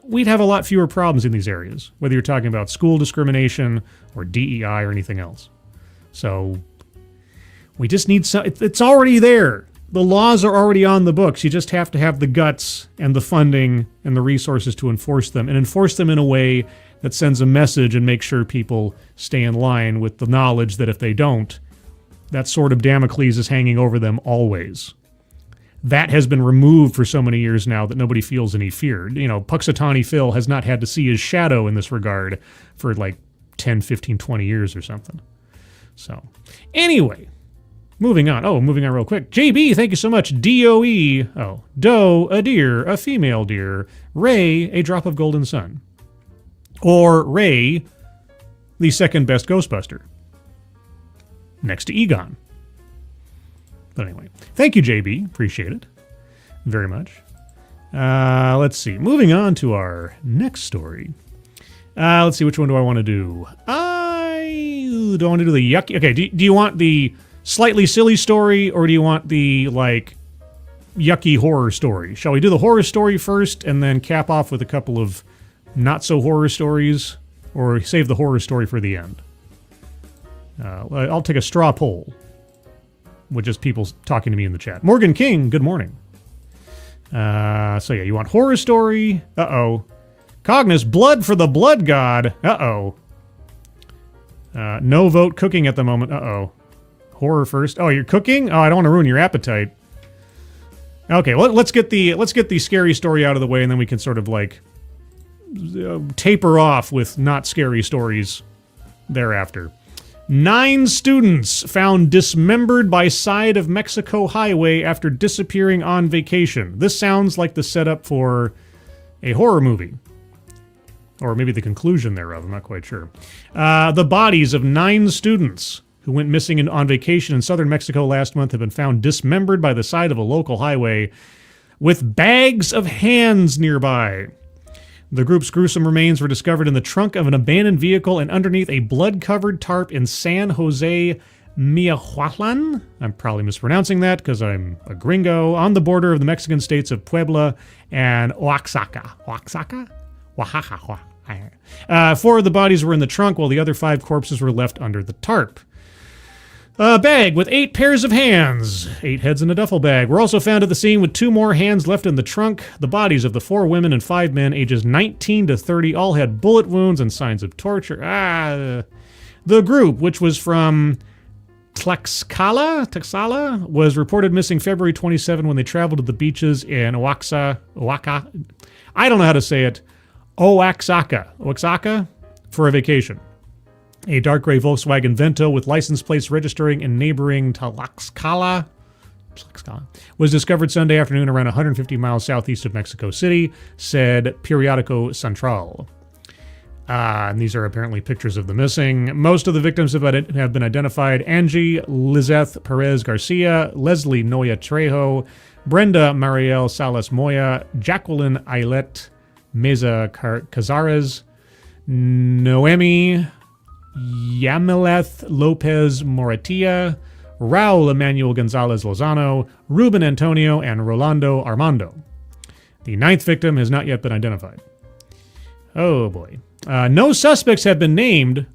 Speaker 1: we'd have a lot fewer problems in these areas, whether you're talking about school discrimination or DEI or anything else. So we just need some. It's already there. The laws are already on the books. You just have to have the guts and the funding and the resources to enforce them, and enforce them in a way that sends a message and makes sure people stay in line with the knowledge that if they don't, that sword of Damocles is hanging over them always. That has been removed for so many years now that nobody feels any fear. Puxatawny Phil has not had to see his shadow in this regard for like 10, 15, 20 years or something. So, anyway. Moving on real quick. JB, thank you so much. D.O.E. Doe, a deer, a female deer. Ray, a drop of golden sun. Or Ray, the second best Ghostbuster. Next to Egon. But anyway, thank you, JB. Appreciate it very much. Let's see. Moving on to our next story. Let's see, which one do I want to do? I don't want to do the yucky. Okay, do you want the slightly silly story, or do you want the, like, yucky horror story? Shall we do the horror story first and then cap off with a couple of not-so-horror stories, or save the horror story for the end? I'll take a straw poll with just people talking to me in the chat. Morgan King, good morning. So yeah, you want horror story? Uh-oh. Cognus, blood for the blood god. Uh-oh. No vote cooking at the moment. Uh-oh. Horror first. Oh, you're cooking? Oh, I don't want to ruin your appetite. Okay, let's get the scary story out of the way, and then we can sort of like taper off with not scary stories thereafter. 9 students found dismembered by side of Mexico highway after disappearing on vacation. This sounds like the setup for a horror movie. Or maybe the conclusion thereof, I'm not quite sure. The bodies of 9 students who went missing on vacation in southern Mexico last month have been found dismembered by the side of a local highway with bags of hands nearby. The group's gruesome remains were discovered in the trunk of an abandoned vehicle and underneath a blood-covered tarp in San Jose, Miahuatlan. I'm probably mispronouncing that because I'm a gringo. On the border of the Mexican states of Puebla and Oaxaca. Oaxaca? Oaxaca. 4 of the bodies were in the trunk while the other 5 corpses were left under the tarp. A bag with 8 pairs of hands, 8 heads in a duffel bag, were also found at the scene with 2 more hands left in the trunk. The bodies of the 4 women and 5 men, ages 19 to 30, all had bullet wounds and signs of torture. The group, which was from Tlaxcala, was reported missing February 27 when they traveled to the beaches in Oaxaca. I don't know how to say it. Oaxaca, for a vacation. A dark gray Volkswagen Vento with license plates registering in neighboring Tlaxcala was discovered Sunday afternoon around 150 miles southeast of Mexico City, said Periodico Central. And these are apparently pictures of the missing. Most of the victims have been identified: Angie Lizeth Perez Garcia, Leslie Noya Trejo, Brenda Mariel Salas Moya, Jacqueline Ailette Meza Cazares, Noemi Yameleth Lopez Moratia, Raul Emmanuel Gonzalez Lozano, Ruben Antonio, and Rolando Armando. The 9th victim has not yet been identified. Oh boy. No suspects have been named.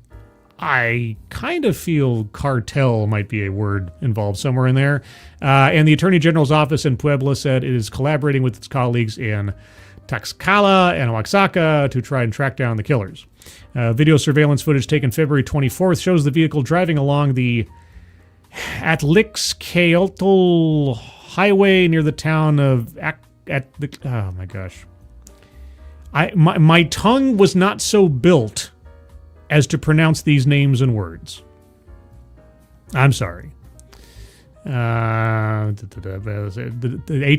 Speaker 1: I kind of feel cartel might be a word involved somewhere in there. And the Attorney General's office in Puebla said it is collaborating with its colleagues in Tlaxcala and Oaxaca to try and track down the killers. Video surveillance footage taken February 24th shows the vehicle driving along the Atlixcayotl highway near the town of oh my gosh. My tongue was not so built as to pronounce these names and words. I'm sorry. A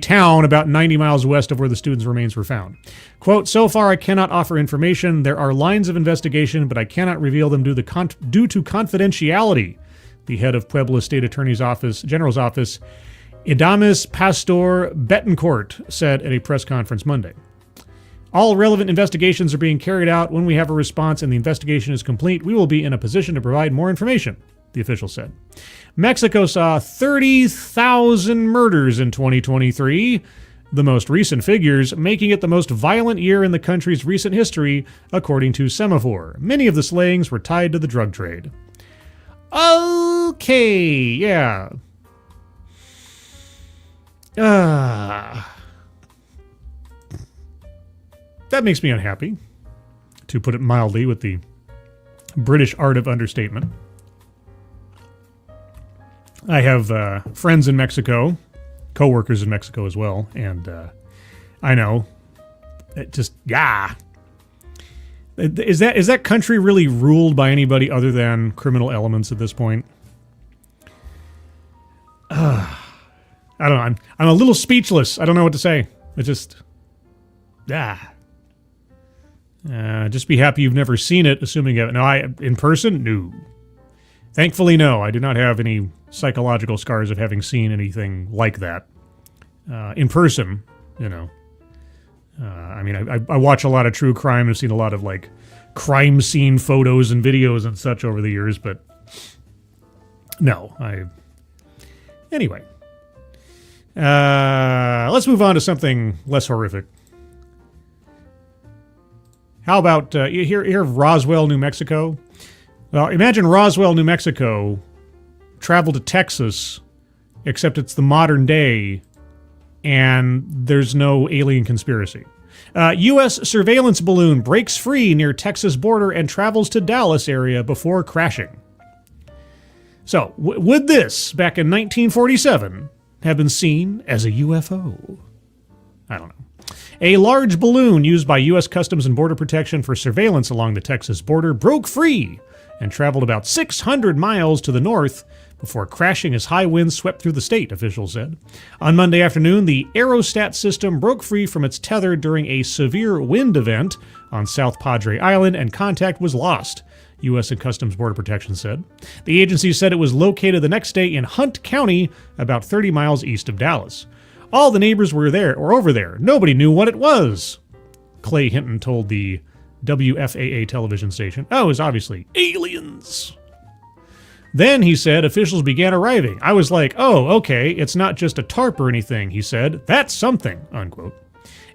Speaker 1: town about 90 miles west of where the students' remains were found. Quote, so far I cannot offer information. There are lines of investigation, but I cannot reveal them due to confidentiality, the head of Puebla State Attorney's Office, General's Office, Idamis Pastor Betancourt, said at a press conference Monday. All relevant investigations are being carried out. When we have a response and the investigation is complete, we will be in a position to provide more information, the official said. Mexico saw 30,000 murders in 2023, the most recent figures making it the most violent year in the country's recent history, according to Semaphore. Many of the slayings were tied to the drug trade. Okay, yeah. That makes me unhappy, to put it mildly, with the British art of understatement. I have friends in Mexico, co-workers in Mexico as well, and I know, it just, yeah. Is that country really ruled by anybody other than criminal elements at this point? I don't know, I'm a little speechless. I don't know what to say. It just, just be happy you've never seen it, assuming you have. No, in person? No. Thankfully, no. I do not have any psychological scars of having seen anything like that. In person, you know. I mean, I watch a lot of true crime. I've seen a lot of, like, crime scene photos and videos and such over the years, but no. Anyway. Let's move on to something less horrific. How about, you hear of Roswell, New Mexico? Well, imagine Roswell, New Mexico, travel to Texas, except it's the modern day, and there's no alien conspiracy. U.S. surveillance balloon breaks free near Texas border and travels to Dallas area before crashing. So, would this, back in 1947, have been seen as a UFO? I don't know. A large balloon used by U.S. Customs and Border Protection for surveillance along the Texas border broke free and traveled about 600 miles to the north before crashing as high winds swept through the state, officials said. On Monday afternoon, the aerostat system broke free from its tether during a severe wind event on South Padre Island, and contact was lost, U.S. and Customs Border Protection said. The agency said it was located the next day in Hunt County, about 30 miles east of Dallas. All the neighbors were there or over there. Nobody knew what it was, Clay Hinton told the WFAA television station. Oh, it was obviously aliens. Then, he said, officials began arriving. I was like, oh, okay, it's not just a tarp or anything, he said. That's something, unquote.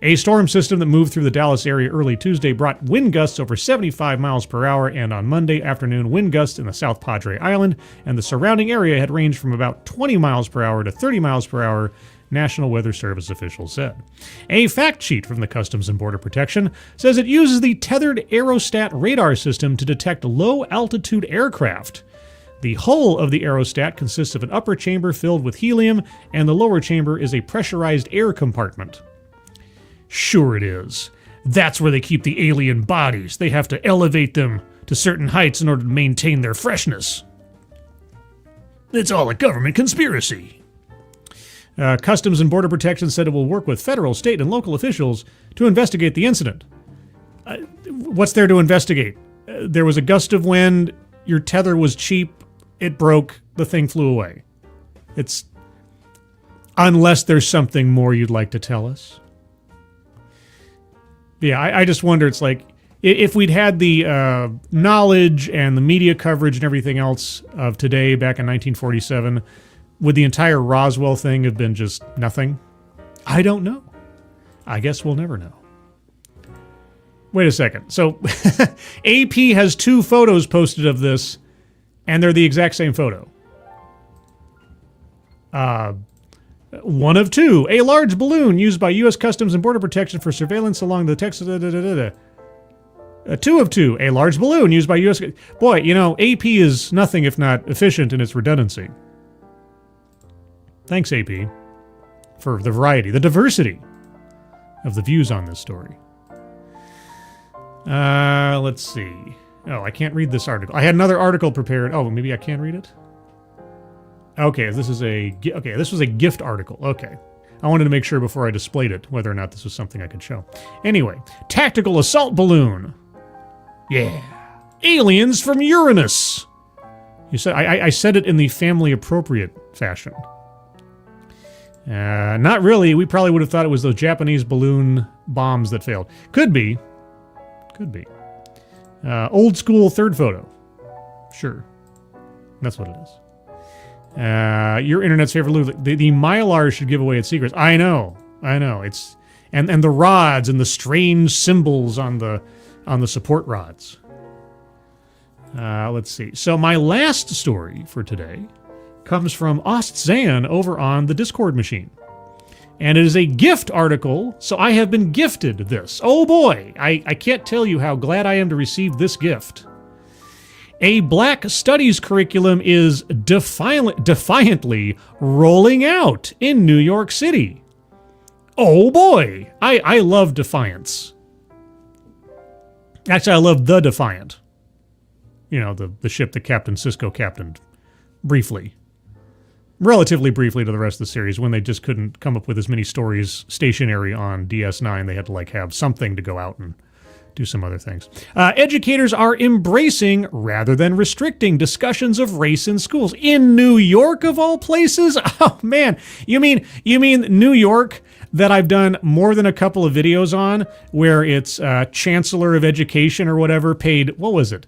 Speaker 1: A storm system that moved through the Dallas area early Tuesday brought wind gusts over 75 miles per hour, and on Monday afternoon, wind gusts in the South Padre Island and the surrounding area had ranged from about 20 miles per hour to 30 miles per hour, National Weather Service officials said. A fact sheet from the Customs and Border Protection says it uses the tethered aerostat radar system to detect low-altitude aircraft. The hull of the aerostat consists of an upper chamber filled with helium, and the lower chamber is a pressurized air compartment. Sure it is. That's where they keep the alien bodies. They have to elevate them to certain heights in order to maintain their freshness. It's all a government conspiracy. Customs and Border Protection said it will work with federal, state, and local officials to investigate the incident. What's there to investigate? There was a gust of wind, your tether was cheap, it broke, the thing flew away. It's... unless there's something more you'd like to tell us. Yeah, I just wonder, it's like, if we'd had the knowledge and the media coverage and everything else of today back in 1947, would the entire Roswell thing have been just nothing? I don't know. I guess we'll never know. Wait a second. So, AP has 2 photos posted of this, and they're the exact same photo. One of 2. A large balloon used by U.S. Customs and Border Protection for surveillance along the Texas... 2 of 2. A large balloon used by U.S... Boy, you know, AP is nothing if not efficient in its redundancy. Thanks, AP, for the variety, the diversity of the views on this story. Let's see. Oh, I can't read this article. I had another article prepared. Oh, maybe I can read it? Okay, this was a gift article. Okay. I wanted to make sure before I displayed it whether or not this was something I could show. Anyway, tactical assault balloon. Yeah. Aliens from Uranus. You said I said it in the family appropriate fashion. Not really. We probably would have thought it was those Japanese balloon bombs that failed. Could be. Could be. Old school third photo. Sure. That's what it is. Your internet's favorite loop. The Mylar should give away its secrets. I know. It's and the rods and the strange symbols on the support rods. Let's see. So my last story for today comes from Ostzan over on the Discord machine. And it is a gift article, so I have been gifted this. Oh boy, I can't tell you how glad I am to receive this gift. A Black Studies curriculum is defiantly rolling out in New York City. Oh boy, I love Defiance. Actually, I love the Defiant. You know, the ship that Captain Sisko captained briefly. Relatively briefly to the rest of the series when they just couldn't come up with as many stories stationary on DS9. They had to have something to go out and do some other things. Educators are embracing rather than restricting discussions of race in schools. In New York, of all places? Oh, man. You mean New York that I've done more than a couple of videos on where it's Chancellor of Education or whatever paid, what was it?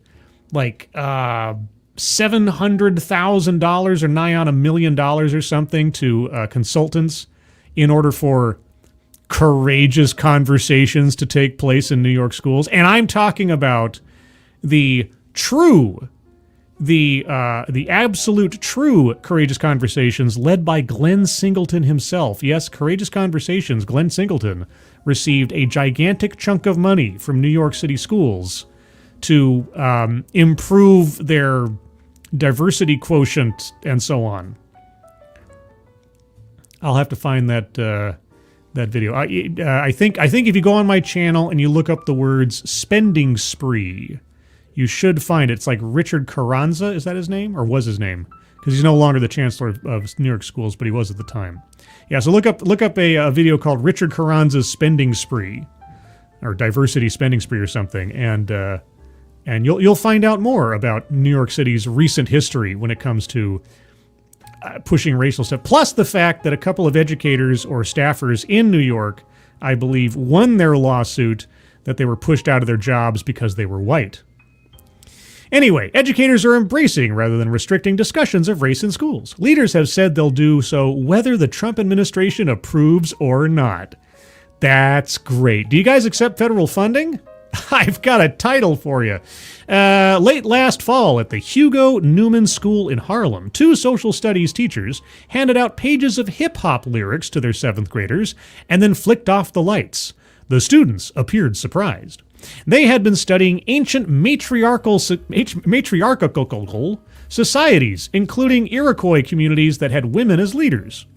Speaker 1: $700,000 or nigh on $1 million or something to consultants in order for courageous conversations to take place in New York schools. And I'm talking about the absolute true courageous conversations led by Glenn Singleton himself. Yes, Courageous Conversations, Glenn Singleton received a gigantic chunk of money from New York City schools to improve their diversity quotient and so on. I'll have to find that video. I think if you go on my channel and you look up the words spending spree, You should find it. It's like Richard Carranza. Is that his name? Or was his name? Because he's no longer the chancellor of New York schools, but he was at the time. Yeah, so look up a video called Richard Carranza's Spending Spree, or Diversity Spending Spree or something, and you'll find out more about New York City's recent history when it comes to pushing racial stuff. Plus the fact that a couple of educators or staffers in New York, I believe, won their lawsuit that they were pushed out of their jobs because they were white. Anyway, educators are embracing rather than restricting discussions of race in schools. Leaders have said they'll do so whether the Trump administration approves or not. That's great. Do you guys accept federal funding? I've got a title for you. Late last fall at the Hugo Newman School in Harlem, 2 social studies teachers handed out pages of hip-hop lyrics to their 7th graders and then flicked off the lights. The students appeared surprised. They had been studying ancient matriarchal societies, including Iroquois communities that had women as leaders.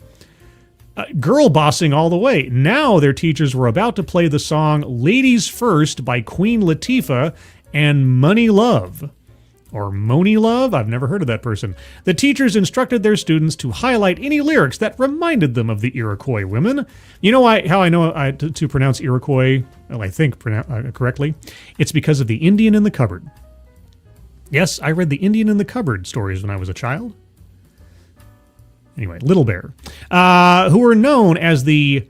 Speaker 1: Girl bossing all the way. Now their teachers were about to play the song Ladies First by Queen Latifah and Money Love. Or Moni Love? I've never heard of that person. The teachers instructed their students to highlight any lyrics that reminded them of the Iroquois women. You know how I know to pronounce Iroquois, well, I think correctly? It's because of the Indian in the cupboard. Yes, I read the Indian in the cupboard stories when I was a child. Anyway, Little Bear, who were known as the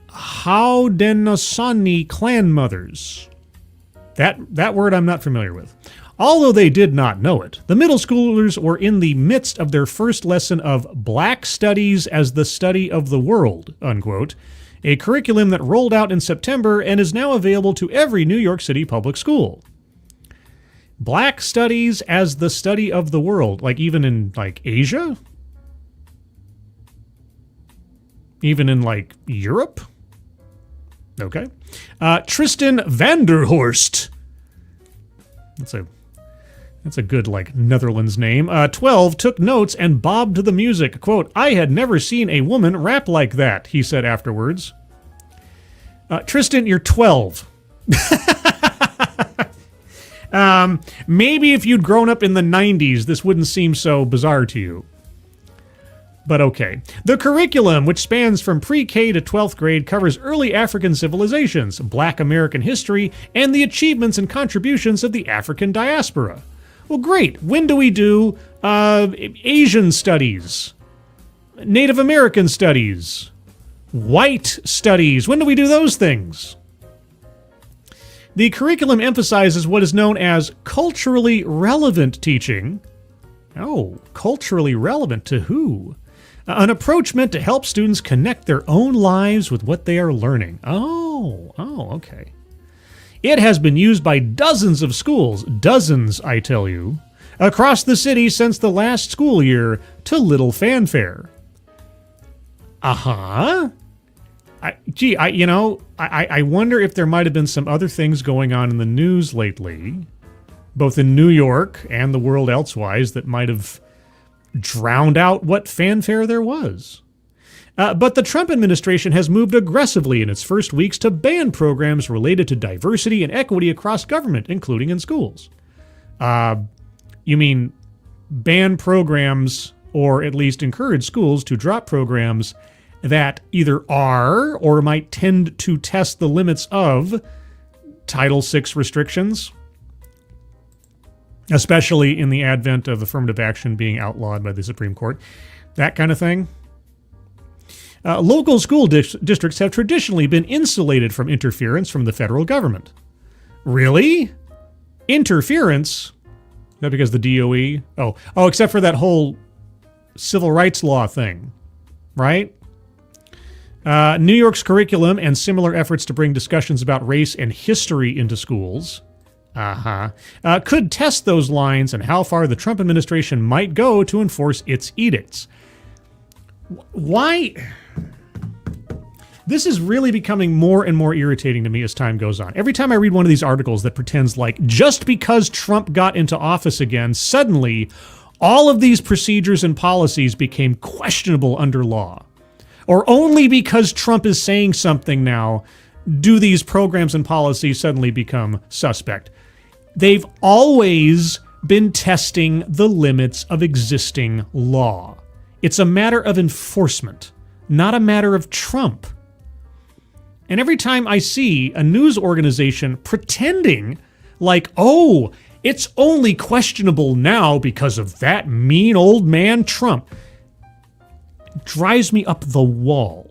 Speaker 1: Haudenosaunee clan mothers. That word I'm not familiar with. Although they did not know it, the middle schoolers were in the midst of their first lesson of Black Studies as the Study of the World, unquote, a curriculum that rolled out in September and is now available to every New York City public school. Black Studies as the Study of the World, like even in like Asia? Even in like Europe? Okay. Tristan Vanderhorst. That's a good, like, Netherlands name. 12 took notes and bobbed to the music. Quote, "I had never seen a woman rap like that," he said afterwards. Tristan, you're 12. Maybe if you'd grown up in the 90s, this wouldn't seem so bizarre to you. But okay. The curriculum, which spans from pre-K to 12th grade, covers early African civilizations, Black American history, and the achievements and contributions of the African diaspora. Well, great. When do we do Asian studies? Native American studies? White studies? When do we do those things? The curriculum emphasizes what is known as culturally relevant teaching. Oh, culturally relevant to who? An approach meant to help students connect their own lives with what they are learning. Oh, okay. It has been used by dozens of schools, dozens, I tell you, across the city since the last school year, to little fanfare. I wonder if there might have been some other things going on in the news lately, both in New York and the world elsewise, that might have drowned out what fanfare there was. But the Trump administration has moved aggressively in its first weeks to ban programs related to diversity and equity across government, including in schools. You mean ban programs, or at least encourage schools to drop programs that either are or might tend to test the limits of Title VI restrictions, especially in the advent of affirmative action being outlawed by the Supreme Court, that kind of thing. Local school districts have traditionally been insulated from interference from the federal government. Really? Interference? Is that because the D.O.E? Oh, except for that whole civil rights law thing, right? New York's curriculum and similar efforts to bring discussions about race and history into schools could test those lines and how far the Trump administration might go to enforce its edicts. Why? This is really becoming more and more irritating to me as time goes on. Every time I read one of these articles that pretends like just because Trump got into office again, suddenly all of these procedures and policies became questionable under law. Or only because Trump is saying something now do these programs and policies suddenly become suspect. They've always been testing the limits of existing law. It's a matter of enforcement, not a matter of Trump. And every time I see a news organization pretending like, oh, it's only questionable now because of that mean old man Trump, it drives me up the wall.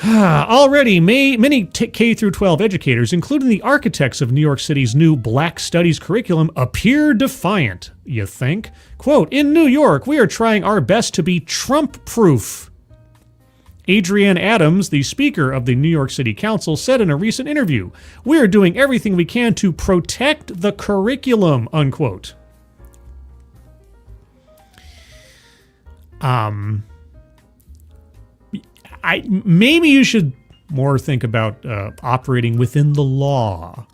Speaker 1: Already, many K through 12 educators, including the architects of New York City's new Black Studies curriculum, appear defiant, you think? Quote, "In New York, we are trying our best to be Trump-proof." Adrienne Adams, the speaker of the New York City Council, said in a recent interview, "We are doing everything we can to protect the curriculum," unquote. Maybe you should more think about operating within the law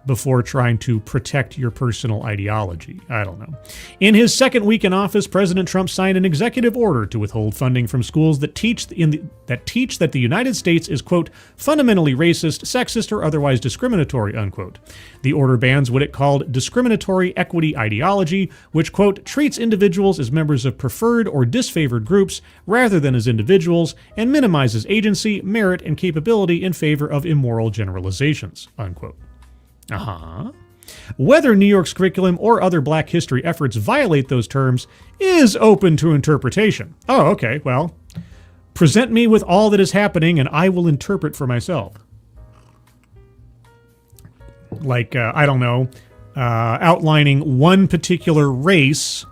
Speaker 1: before trying to protect your personal ideology. I don't know. In his second week in office, President Trump signed an executive order to withhold funding from schools that teach that the United States is, quote, fundamentally racist, sexist, or otherwise discriminatory, unquote. The order bans what it called discriminatory equity ideology, which, quote, treats individuals as members of preferred or disfavored groups rather than as individuals, and minimizes agency, merit, and capability in favor of immoral generalizations, unquote. Whether New York's curriculum or other Black history efforts violate those terms is open to interpretation. Oh, okay, well, present me with all that is happening and I will interpret for myself. Like, I don't know, outlining one particular race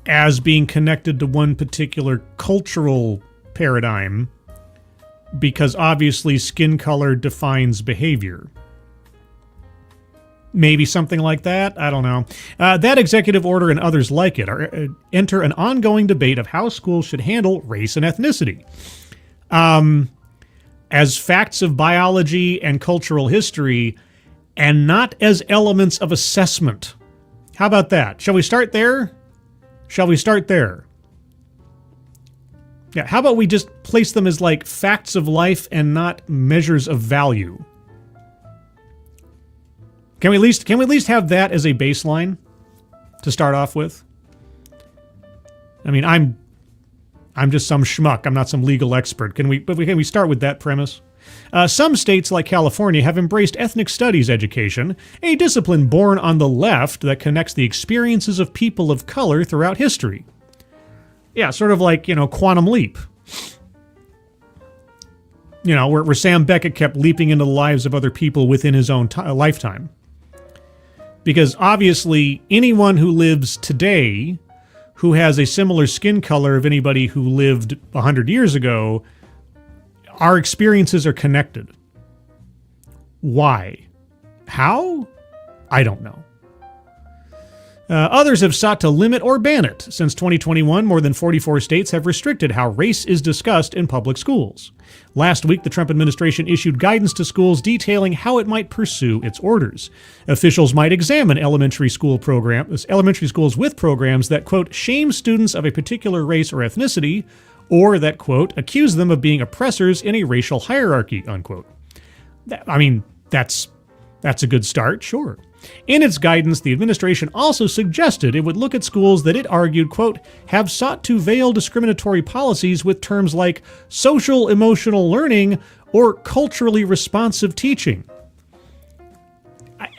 Speaker 1: as being connected to one particular cultural paradigm, because obviously skin color defines behavior. Maybe something like that. I don't know. That executive order and others like it enter an ongoing debate of how schools should handle race and ethnicity. As facts of biology and cultural history, and not as elements of assessment. How about that? Shall we start there? Yeah, how about we just place them as like facts of life and not measures of value? Can we at least have that as a baseline to start off with? I mean, I'm just some schmuck. I'm not some legal expert. Can we start with that premise? Some states like California have embraced ethnic studies education, a discipline born on the left that connects the experiences of people of color throughout history. Yeah, sort of like, Quantum Leap. Where Sam Beckett kept leaping into the lives of other people within his own lifetime. Because obviously, anyone who lives today who has a similar skin color of anybody who lived 100 years ago, our experiences are connected. Why? How? I don't know. Others have sought to limit or ban it. Since 2021, more than 44 states have restricted how race is discussed in public schools. Last week, the Trump administration issued guidance to schools detailing how it might pursue its orders. Officials might examine elementary schools with programs that, quote, shame students of a particular race or ethnicity, or that, quote, accuse them of being oppressors in a racial hierarchy, unquote. I mean, that's a good start, sure. In its guidance, the administration also suggested it would look at schools that it argued, quote, have sought to veil discriminatory policies with terms like social emotional learning or culturally responsive teaching.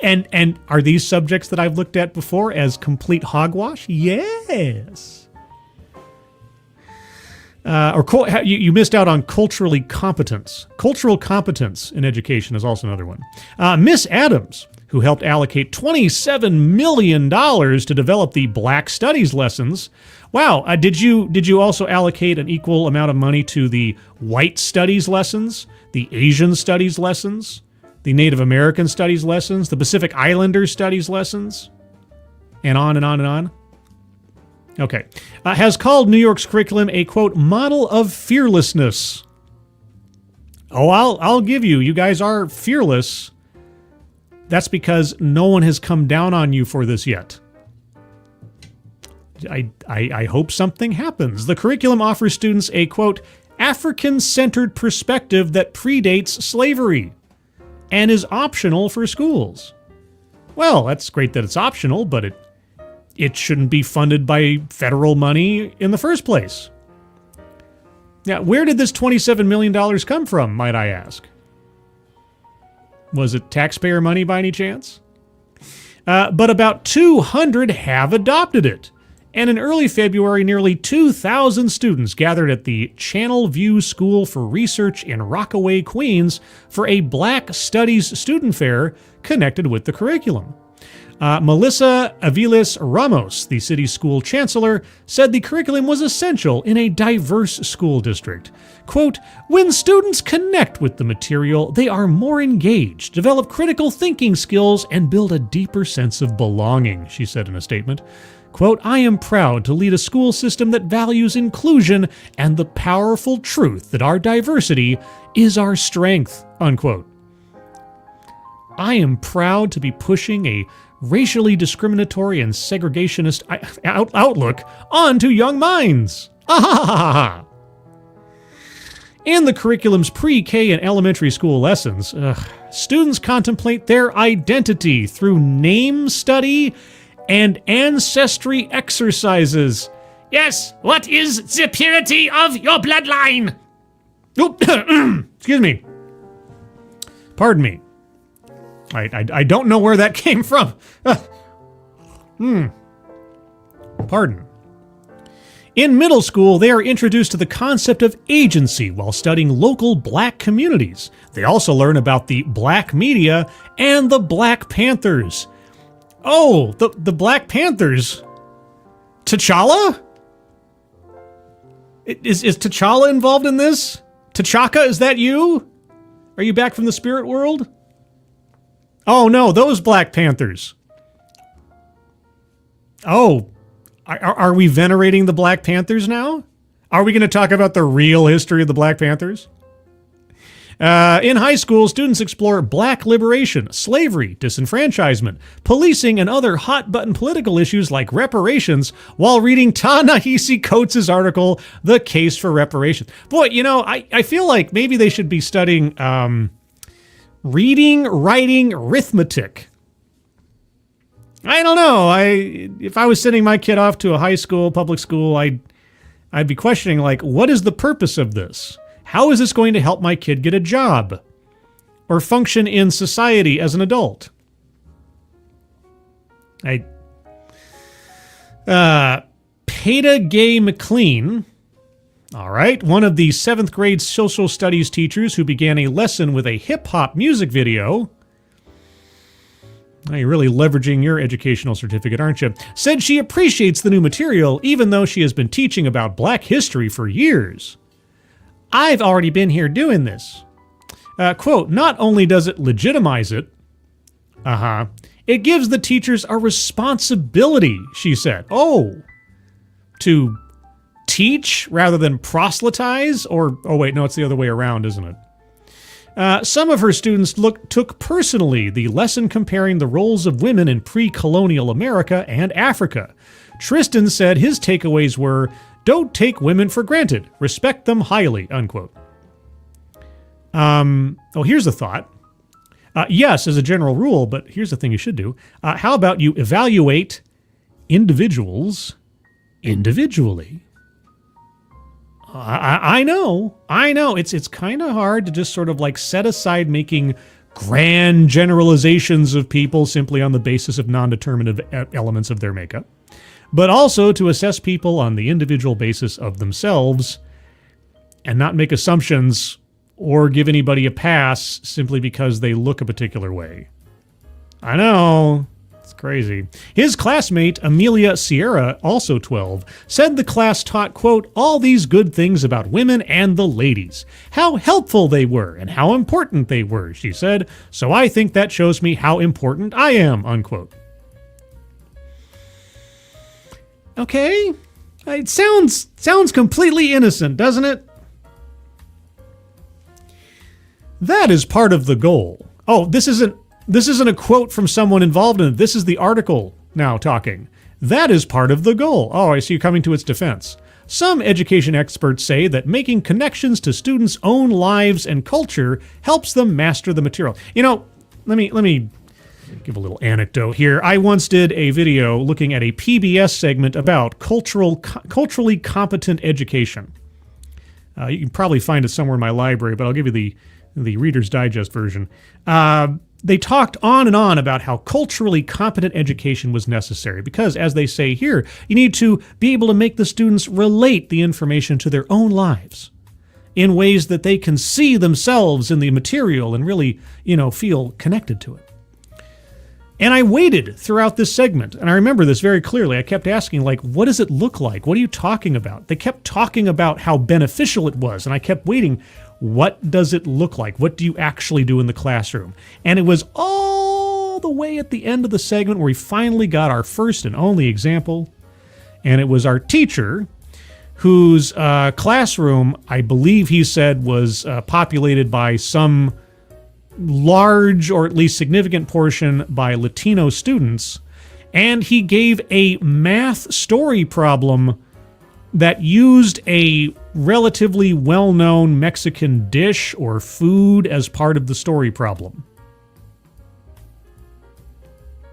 Speaker 1: And are these subjects that I've looked at before as complete hogwash? Yes. You missed out on culturally competence. Cultural competence in education is also another one. Miss Adams, who helped allocate $27 million to develop the Black Studies lessons. Wow, did you also allocate an equal amount of money to the White Studies lessons, the Asian Studies lessons, the Native American Studies lessons, the Pacific Islander Studies lessons, and on and on and on? Okay. Has called New York's curriculum a, quote, model of fearlessness. Oh, I'll give you guys are fearless. That's because no one has come down on you for this yet. I hope something happens. The curriculum offers students a, quote, African-centered perspective that predates slavery. and is optional for schools. Well, that's great that it's optional, but it shouldn't be funded by federal money in the first place. Now, where did this $27 million come from, might I ask? Was it taxpayer money by any chance? But about 200 have adopted it. And in early February, nearly 2,000 students gathered at the Channel View School for Research in Rockaway, Queens, for a Black Studies student fair connected with the curriculum. Melissa Aviles Ramos, the city's school chancellor, said the curriculum was essential in a diverse school district. Quote, "When students connect with the material, they are more engaged, develop critical thinking skills, and build a deeper sense of belonging," she said in a statement. Quote, "I am proud to lead a school system that values inclusion and the powerful truth that our diversity is our strength," unquote. I am proud to be pushing a racially discriminatory and segregationist outlook onto young minds. In the curriculum's pre-K and elementary school lessons, students contemplate their identity through name study and ancestry exercises. Yes, what is the purity of your bloodline? Excuse me. Pardon me. I don't know where that came from. Pardon. In middle school, they are introduced to the concept of agency while studying local Black communities. They also learn about the Black media and the Black Panthers. Oh, the Black Panthers. T'Challa? Is T'Challa involved in this? T'Chaka, is that you? Are you back from the spirit world? Oh no, those Black Panthers. Oh, are we venerating the Black Panthers now? Are we going to talk about the real history of the Black Panthers? In high school, students explore Black liberation, slavery, disenfranchisement, policing, and other hot-button political issues like reparations while reading Ta-Nehisi Coates' article, The Case for Reparations. Boy, you know, I feel like maybe they should be studying reading, writing, arithmetic. I don't know. If I was sending my kid off to a high school, public school, I'd be questioning, like, what is the purpose of this? How is this going to help my kid get a job or function in society as an adult? Peta Gay McLean, all right, one of the 7th grade social studies teachers who began a lesson with a hip-hop music video. You're really leveraging your educational certificate, aren't you? Said she appreciates the new material, even though she has been teaching about Black history for years. I've already been here doing this. Quote, not only does it legitimize it, it gives the teachers a responsibility, she said. Oh, to teach rather than proselytize? Or, oh wait, no, it's the other way around, isn't it? Some of her students took personally the lesson comparing the roles of women in pre-colonial America and Africa. Tristan said his takeaways were, don't take women for granted. Respect them highly, unquote. Here's a thought. Yes, as a general rule, but here's the thing you should do. How about you evaluate individuals individually? I know. It's kind of hard to just sort of like set aside making grand generalizations of people simply on the basis of non-determinative elements of their makeup, but also to assess people on the individual basis of themselves and not make assumptions or give anybody a pass simply because they look a particular way. I know. It's crazy. His classmate, Amelia Sierra, also 12, said the class taught, quote, all these good things about women and the ladies. How helpful they were and how important they were, she said. So I think that shows me how important I am, unquote. Okay. It sounds completely innocent, doesn't it? That is part of the goal. Oh, this isn't a quote from someone involved in it. This is the article now talking. That is part of the goal. Oh, I see you coming to its defense. Some education experts say that making connections to students' own lives and culture helps them master the material. You know, let me give a little anecdote here. I once did a video looking at a PBS segment about culturally competent education. You can probably find it somewhere in my library, but I'll give you the Reader's Digest version. They talked on and on about how culturally competent education was necessary because, as they say here, you need to be able to make the students relate the information to their own lives in ways that they can see themselves in the material and really, feel connected to it. And I waited throughout this segment, and I remember this very clearly. I kept asking, what does it look like? What are you talking about? They kept talking about how beneficial it was, and I kept waiting. What does it look like? What do you actually do in the classroom? And it was all the way at the end of the segment where we finally got our first and only example, and it was our teacher whose classroom, I believe he said, was populated by some large or at least significant portion by Latino students, and he gave a math story problem that used a relatively well-known Mexican dish or food as part of the story problem.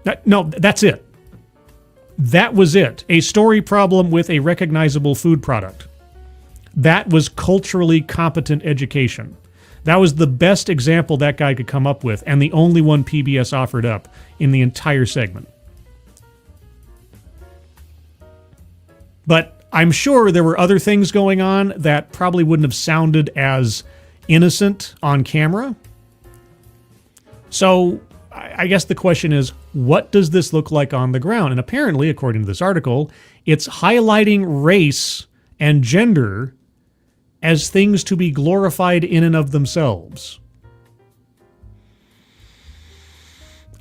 Speaker 1: That's it. That was it. A story problem with a recognizable food product. That was culturally competent education. That was the best example that guy could come up with, and the only one PBS offered up in the entire segment. But I'm sure there were other things going on that probably wouldn't have sounded as innocent on camera. So I guess the question is, what does this look like on the ground? And apparently, according to this article, it's highlighting race and gender as things to be glorified in and of themselves.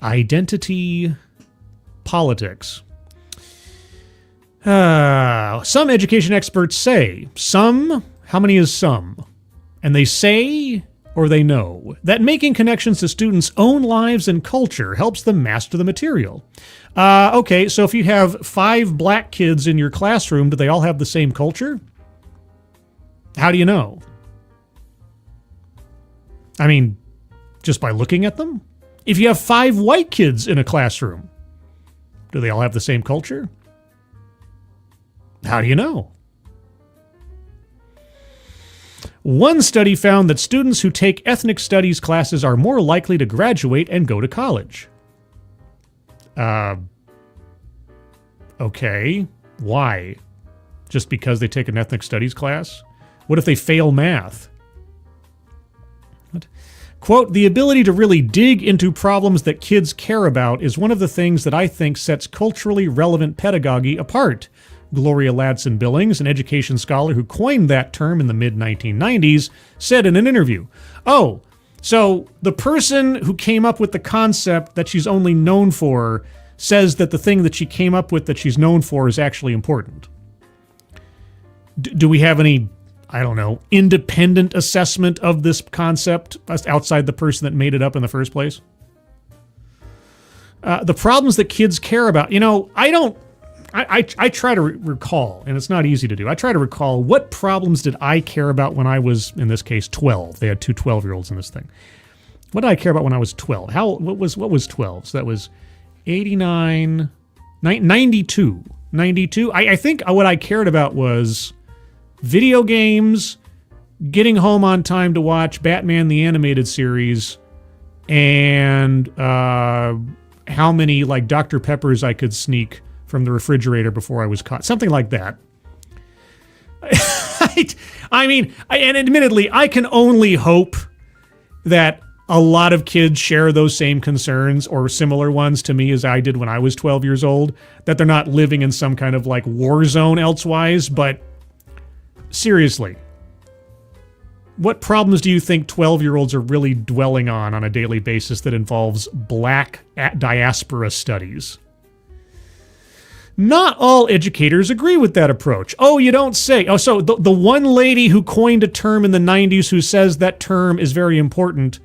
Speaker 1: Identity politics. Some education experts say, how many is some? And they say, or they know, that making connections to students' own lives and culture helps them master the material. Okay, so if you have 5 black kids in your classroom, do they all have the same culture? How do you know? I mean, just by looking at them? If you have 5 white kids in a classroom, do they all have the same culture? How do you know? One study found that students who take ethnic studies classes are more likely to graduate and go to college. Okay. Why? Just because they take an ethnic studies class? What if they fail math? What? Quote, the ability to really dig into problems that kids care about is one of the things that I think sets culturally relevant pedagogy apart. Gloria Ladson Billings, an education scholar who coined that term in the mid-1990s, said in an interview, oh, so the person who came up with the concept that she's only known for says that the thing that she came up with that she's known for is actually important. Do we have any, independent assessment of this concept outside the person that made it up in the first place? The problems that kids care about, I try to recall, and it's not easy to do. I try to recall what problems did I care about when I was, in this case, 12. They had 2 12-year-olds in this thing. What did I care about when I was 12? What was 12? So that was 89, 92. 92. I think what I cared about was video games, getting home on time to watch Batman the Animated Series, and how many Dr. Peppers I could sneak from the refrigerator before I was caught. Something like that. And admittedly, I can only hope that a lot of kids share those same concerns or similar ones to me as I did when I was 12 years old, that they're not living in some kind of war zone elsewise, but seriously, what problems do you think 12-year-olds are really dwelling on a daily basis that involves black diaspora studies? Not all educators agree with that approach. Oh, you don't say. Oh, so the one lady who coined a term in the 90s who says that term is very important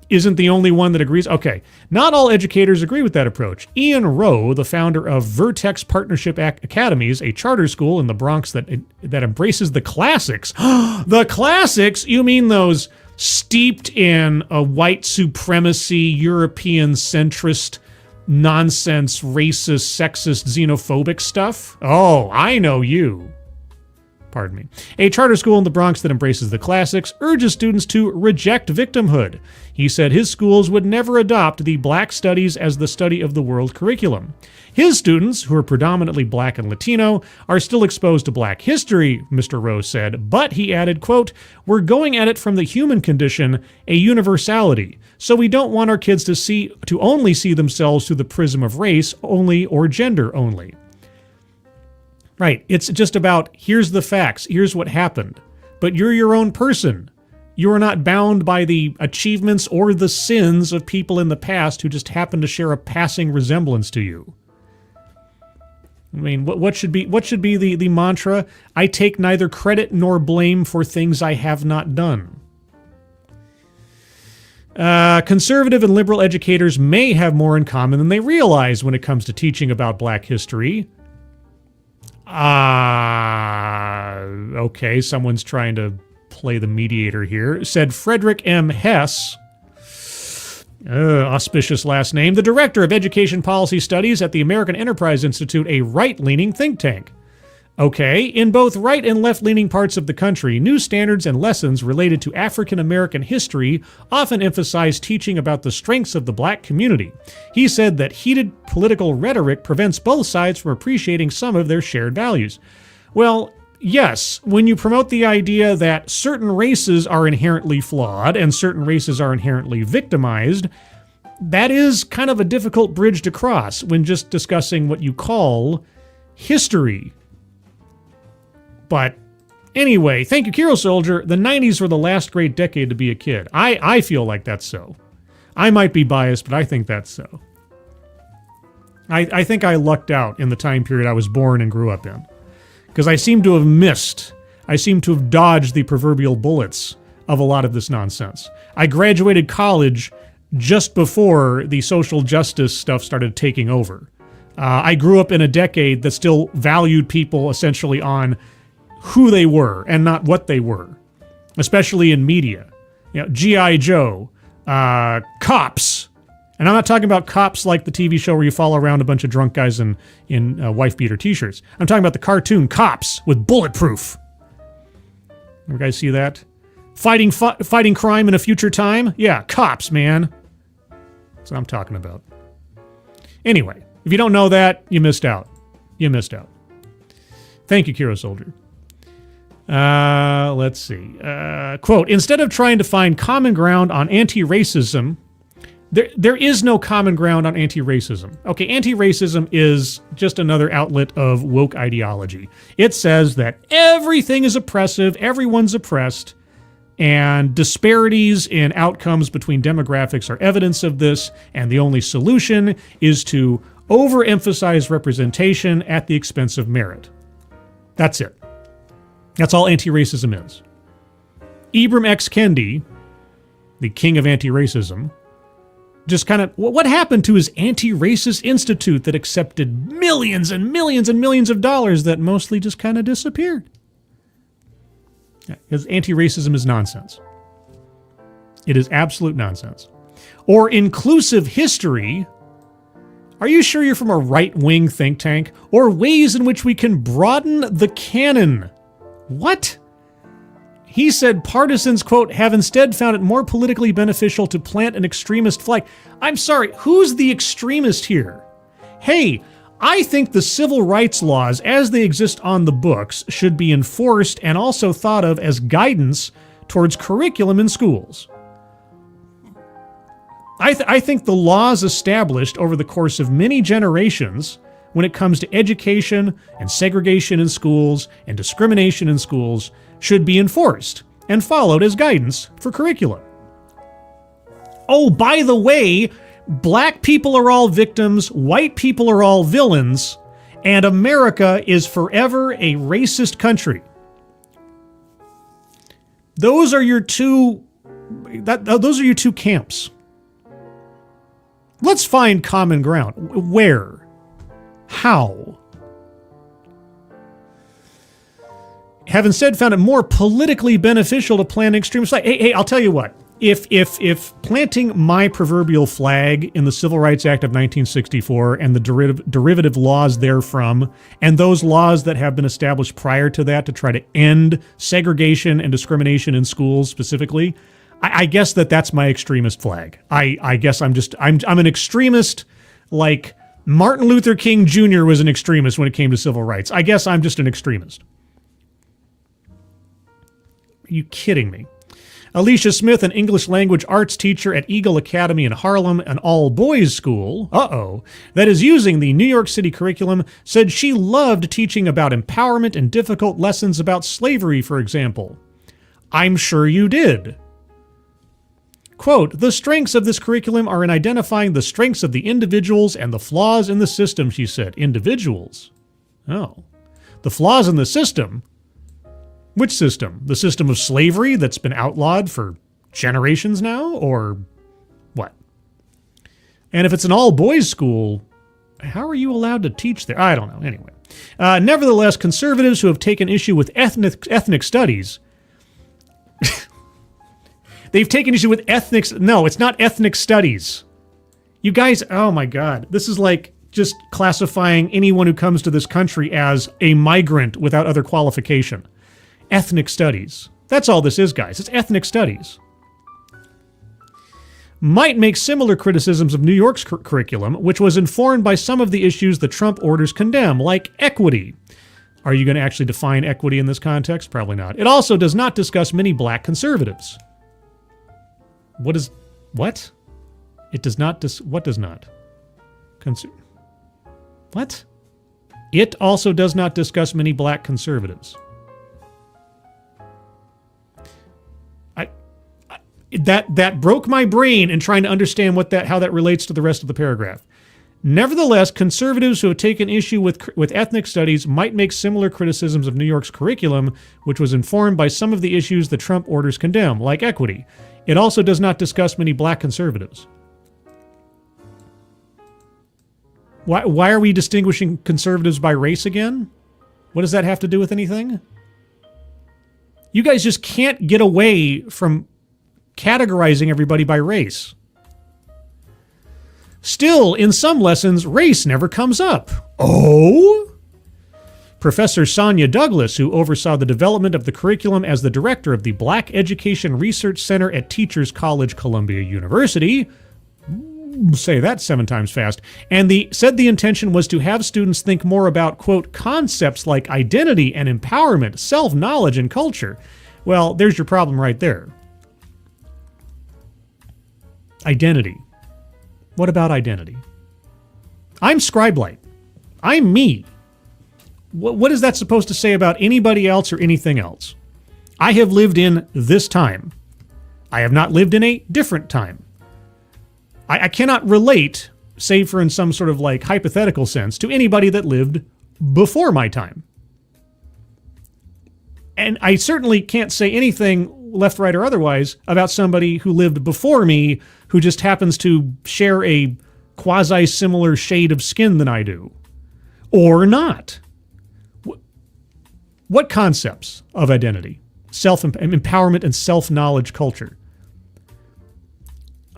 Speaker 1: isn't the only one that agrees. Okay, not all educators agree with that approach. Ian Rowe, the founder of Vertex Partnership Academies, a charter school in the Bronx that embraces the classics. The classics? You mean those steeped in a white supremacy, European centrist, nonsense, racist, sexist, xenophobic stuff? Oh, I know you. Pardon me. A charter school in the Bronx that embraces the classics urges students to reject victimhood. He said his schools would never adopt the Black Studies as the study of the world curriculum. His students, who are predominantly Black and Latino, are still exposed to Black history, Mr. Rose said, but he added, quote, "We're going at it from the human condition, a universality. So we don't want our kids to only see themselves through the prism of race only or gender only." Right, it's just about, here's the facts, here's what happened. But you're your own person. You are not bound by the achievements or the sins of people in the past who just happen to share a passing resemblance to you. I mean, what should be the mantra? I take neither credit nor blame for things I have not done. Conservative and liberal educators may have more in common than they realize when it comes to teaching about Black history. Okay, someone's trying to play the mediator here, said Frederick M. Hess, auspicious last name, the director of education policy studies at the American Enterprise Institute, a right-leaning think tank. Okay, in both right and left-leaning parts of the country, new standards and lessons related to African American history often emphasize teaching about the strengths of the Black community. He said that heated political rhetoric prevents both sides from appreciating some of their shared values. Well, yes, when you promote the idea that certain races are inherently flawed and certain races are inherently victimized, that is kind of a difficult bridge to cross when just discussing what you call history. But anyway, thank you, Hero Soldier. The 90s were the last great decade to be a kid. I feel like that's so. I might be biased, but I think that's so. I think I lucked out in the time period I was born and grew up in. Because I seem to have dodged the proverbial bullets of a lot of this nonsense. I graduated college just before the social justice stuff started taking over. I grew up in a decade that still valued people essentially on who they were and not what they were, especially in media. You know, G.I. Joe, cops. And I'm not talking about cops like the TV show where you follow around a bunch of drunk guys in wife-beater t-shirts. I'm talking about the cartoon Cops with Bulletproof. You guys see that? Fighting crime in a future time? Yeah, Cops, man. That's what I'm talking about. Anyway, if you don't know that, you missed out. You missed out. Thank you, Hero Soldier. Let's see. Quote, instead of trying to find common ground on anti-racism, there is no common ground on anti-racism. Okay, anti-racism is just another outlet of woke ideology. It says that everything is oppressive, everyone's oppressed, and disparities in outcomes between demographics are evidence of this, and the only solution is to overemphasize representation at the expense of merit. That's it. That's all anti-racism is. Ibram X. Kendi, the king of anti-racism, just kind of, what happened to his anti-racist institute that accepted millions and millions and millions of dollars that mostly just kind of disappeared? Because anti-racism is nonsense. It is absolute nonsense. Or inclusive history. Are you sure you're from a right-wing think tank? Or ways in which we can broaden the canon? What? He said partisans, quote, have instead found it more politically beneficial to plant an extremist flag. I'm sorry, who's the extremist here? Hey, I think the civil rights laws as they exist on the books should be enforced and also thought of as guidance towards curriculum in schools. I think the laws established over the course of many generations when it comes to education and segregation in schools and discrimination in schools should be enforced and followed as guidance for curriculum. Oh, by the way, black people are all victims, white people are all villains, and America is forever a racist country. Those are your two camps. Let's find common ground. Where? How? Have instead found it more politically beneficial to plant extremist flag. Hey, I'll tell you what. If planting my proverbial flag in the Civil Rights Act of 1964 and the derivative laws therefrom, and those laws that have been established prior to that to try to end segregation and discrimination in schools specifically, I guess that's my extremist flag. I guess I'm an extremist like Martin Luther King Jr. was an extremist when it came to civil rights. I guess I'm just an extremist. Are you kidding me? Alicia Smith, an English language arts teacher at Eagle Academy in Harlem, an all-boys school, that is using the New York City curriculum, said she loved teaching about empowerment and difficult lessons about slavery, for example. I'm sure you did. Quote, the strengths of this curriculum are in identifying the strengths of the individuals and the flaws in the system, she said. Individuals? Oh. The flaws in the system? Which system? The system of slavery that's been outlawed for generations now? Or what? And if it's an all-boys school, how are you allowed to teach there? I don't know. Anyway. Nevertheless, conservatives who have taken issue with ethnic studies... They've taken issue with No, it's not ethnic studies. You guys, oh my God. This is like just classifying anyone who comes to this country as a migrant without other qualification. Ethnic studies. That's all this is, guys. It's ethnic studies. Might make similar criticisms of New York's curriculum, which was informed by some of the issues the Trump orders condemn, like equity. Are you going to actually define equity in this context? Probably not. It also does not discuss many black conservatives. What? It does not what does not? What? It also does not discuss many black conservatives. That broke my brain in trying to understand how that relates to the rest of the paragraph. Nevertheless, conservatives who have taken issue with ethnic studies might make similar criticisms of New York's curriculum, which was informed by some of the issues the Trump orders condemn, like equity. It also does not discuss many black conservatives. Why are we distinguishing conservatives by race again? What does that have to do with anything? You guys just can't get away from categorizing everybody by race. Still, in some lessons, race never comes up. Oh? Professor Sonia Douglas, who oversaw the development of the curriculum as the director of the Black Education Research Center at Teachers College, Columbia University, say that 7 times fast, and said the intention was to have students think more about, quote, concepts like identity and empowerment, self-knowledge, and culture. Well, there's your problem right there. Identity. What about identity? I'm Scribelight. I'm me. What is that supposed to say about anybody else or anything else? I have lived in this time. I have not lived in a different time. I cannot relate, save for in some sort of like hypothetical sense, to anybody that lived before my time. And I certainly can't say anything, left, right, or otherwise, about somebody who lived before me who just happens to share a quasi-similar shade of skin than I do. Or not. What concepts of identity, self-empowerment, and self-knowledge culture?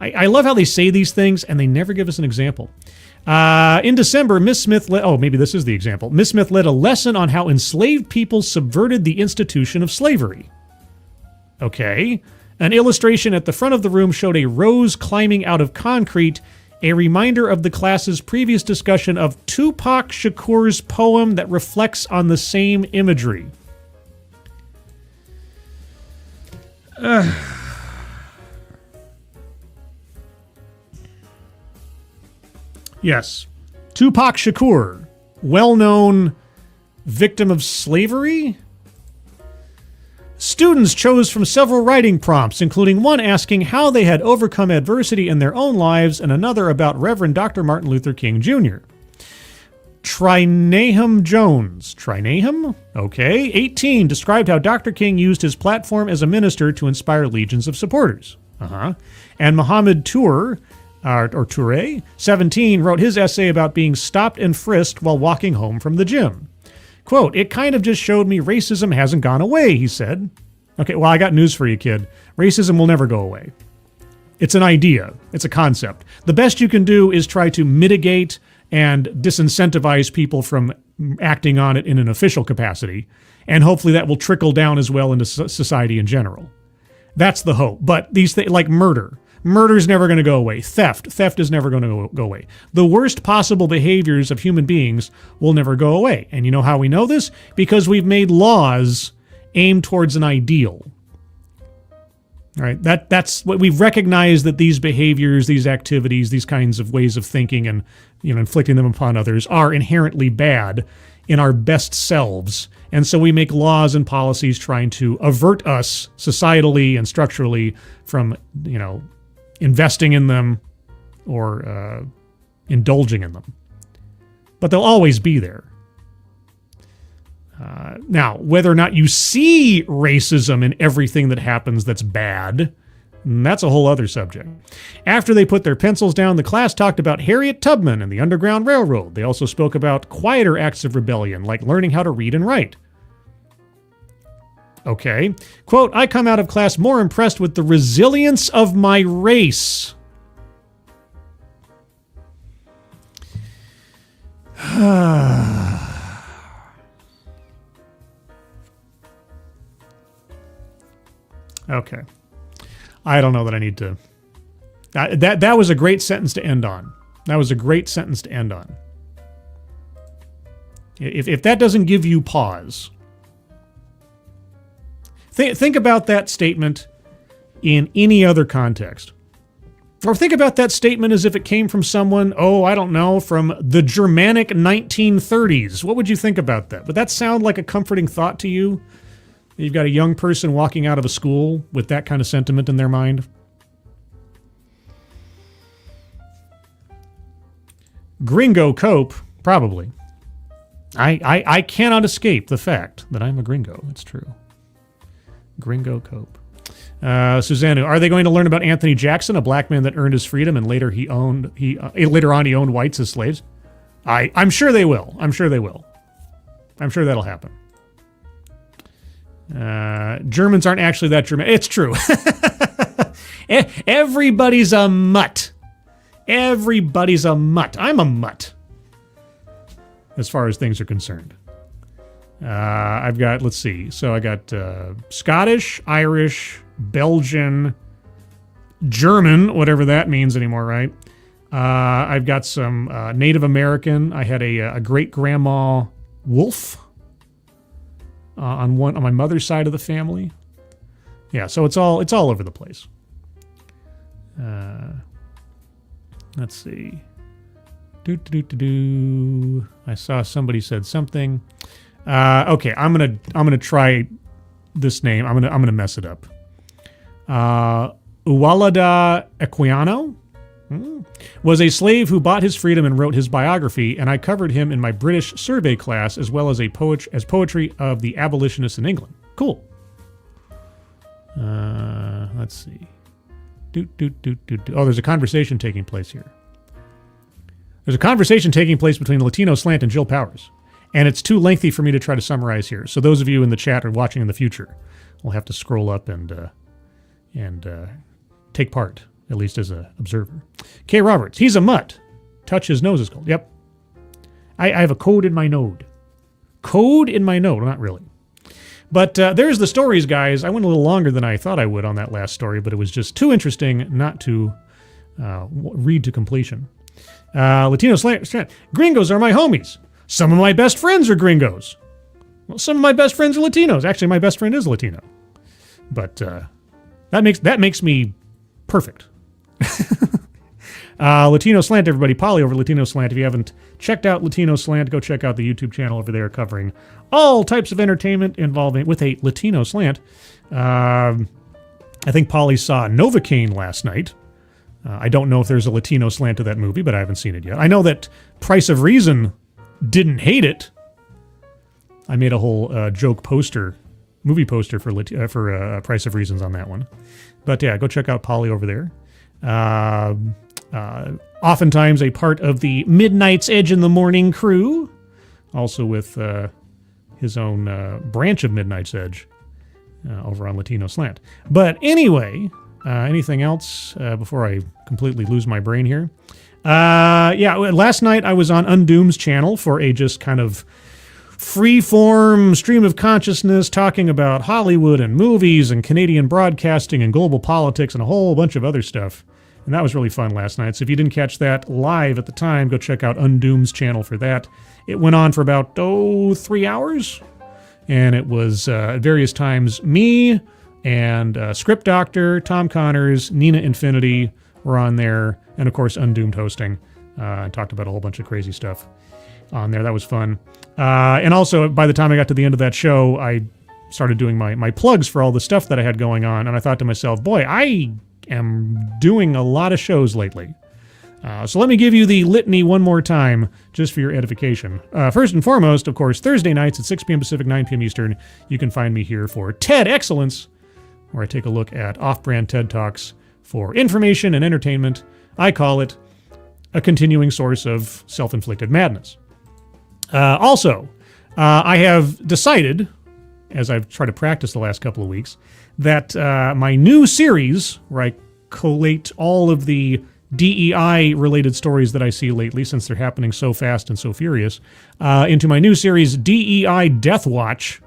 Speaker 1: I love how they say these things, and they never give us an example. In December, Miss Smith maybe this is the example. Miss Smith led a lesson on how enslaved people subverted the institution of slavery. Okay. An illustration at the front of the room showed a rose climbing out of concrete, a reminder of the class's previous discussion of Tupac Shakur's poem that reflects on the same imagery. Yes. Tupac Shakur, well-known victim of slavery? Students chose from several writing prompts, including one asking how they had overcome adversity in their own lives and another about Reverend Dr. Martin Luther King Jr. Trinaham Jones. Trinaham? Okay. 18 described how Dr. King used his platform as a minister to inspire legions of supporters. And Muhammad Tour or Toure, 17, wrote his essay about being stopped and frisked while walking home from the gym. Quote, "It kind of just showed me racism hasn't gone away," he said. Okay, well, I got news for you, kid. Racism will never go away. It's an idea. It's a concept. The best you can do is try to mitigate and disincentivize people from acting on it in an official capacity, and hopefully that will trickle down as well into society in general. That's the hope. But these things, like murder is never going to go away. Theft is never going to go away. The worst possible behaviors of human beings will never go away. And you know how we know this? Because we've made laws aimed towards an ideal. All right, that's what we've recognized, that these behaviors, these activities, these kinds of ways of thinking and inflicting them upon others are inherently bad in our best selves. And so we make laws and policies trying to avert us societally and structurally from, investing in them or indulging in them. But they'll always be there. Now, whether or not you see racism in everything that happens that's bad, that's a whole other subject. After they put their pencils down, the class talked about Harriet Tubman and the Underground Railroad. They also spoke about quieter acts of rebellion, like learning how to read and write. Okay. Quote, "I come out of class more impressed with the resilience of my race." Okay. I don't know that I need to... That was a great sentence to end on. That was a great sentence to end on. If that doesn't give you pause... Think about that statement in any other context. Or think about that statement as if it came from someone, from the Germanic 1930s. What would you think about that? Would that sound like a comforting thought to you? You've got a young person walking out of a school with that kind of sentiment in their mind. Gringo Cope, probably. I cannot escape the fact that I'm a gringo. It's true. Gringo Cope. Susanna, are they going to learn about Anthony Jackson, a black man that earned his freedom and later later on he owned whites as slaves? I'm sure they will. I'm sure that'll happen. Germans aren't actually that German. It's true. Everybody's a mutt. Everybody's a mutt. I'm a mutt, as far as things are concerned. I've got, let's see. So I got Scottish, Irish, Belgian, German, whatever that means anymore, right? I've got some Native American. I had a great-grandma wolf on my mother's side of the family. Yeah, so it's all over the place. Let's see. I saw somebody said something. Okay, I'm gonna try this name. I'm gonna mess it up. Uwalada Equiano was a slave who bought his freedom and wrote his biography, and I covered him in my British survey class as well as poetry of the abolitionists in England. Cool. Let's see. Oh, there's a conversation taking place here. There's a conversation taking place between Latino Slant and Jill Powers, and it's too lengthy for me to try to summarize here. So those of you in the chat or watching in the future will have to scroll up and take part, at least as an observer. K. Roberts, he's a mutt. Touch his nose is cold. Yep. I have a code in my node. Code in my node. Well, not really. But there's the stories, guys. I went a little longer than I thought I would on that last story, but it was just too interesting not to read to completion. Latino Slant. Gringos are my homies. Some of my best friends are gringos. Well, some of my best friends are Latinos. Actually, my best friend is Latino. But that makes me perfect. Latino Slant, everybody. Polly over Latino Slant. If you haven't checked out Latino Slant, go check out the YouTube channel over there covering all types of entertainment involving with a Latino slant. I think Polly saw Novocaine last night. I don't know if there's a Latino slant to that movie, but I haven't seen it yet. I know that Price of Reason didn't hate it. I made a whole joke poster, movie poster for Price of Reasons on that one. But yeah, go check out Polly over there. Oftentimes a part of the Midnight's Edge in the Morning crew, also with his own branch of Midnight's Edge over on Latino Slant. But anyway, anything else before I completely lose my brain here? Last night I was on Undoom's channel for a just kind of free-form stream of consciousness talking about Hollywood and movies and Canadian broadcasting and global politics and a whole bunch of other stuff. And that was really fun last night. So if you didn't catch that live at the time, go check out Undoom's channel for that. It went on for about, 3 hours. And it was at various times me and Script Doctor, Tom Connors, Nina Infinity were on there. And of course, Undoomed hosting. Talked about a whole bunch of crazy stuff on there. That was fun. And also, by the time I got to the end of that show, I started doing my plugs for all the stuff that I had going on. And I thought to myself, boy, I am doing a lot of shows lately. So let me give you the litany one more time, just for your edification. First and foremost, of course, Thursday nights at 6 p.m. Pacific, 9 p.m. Eastern, you can find me here for TED Excellence, where I take a look at off-brand TED Talks for information and entertainment. I call it a continuing source of self-inflicted madness. Also, I have decided, as I've tried to practice the last couple of weeks, that my new series, where I collate all of the DEI-related stories that I see lately, since they're happening so fast and so furious, into my new series, DEI Death Watch.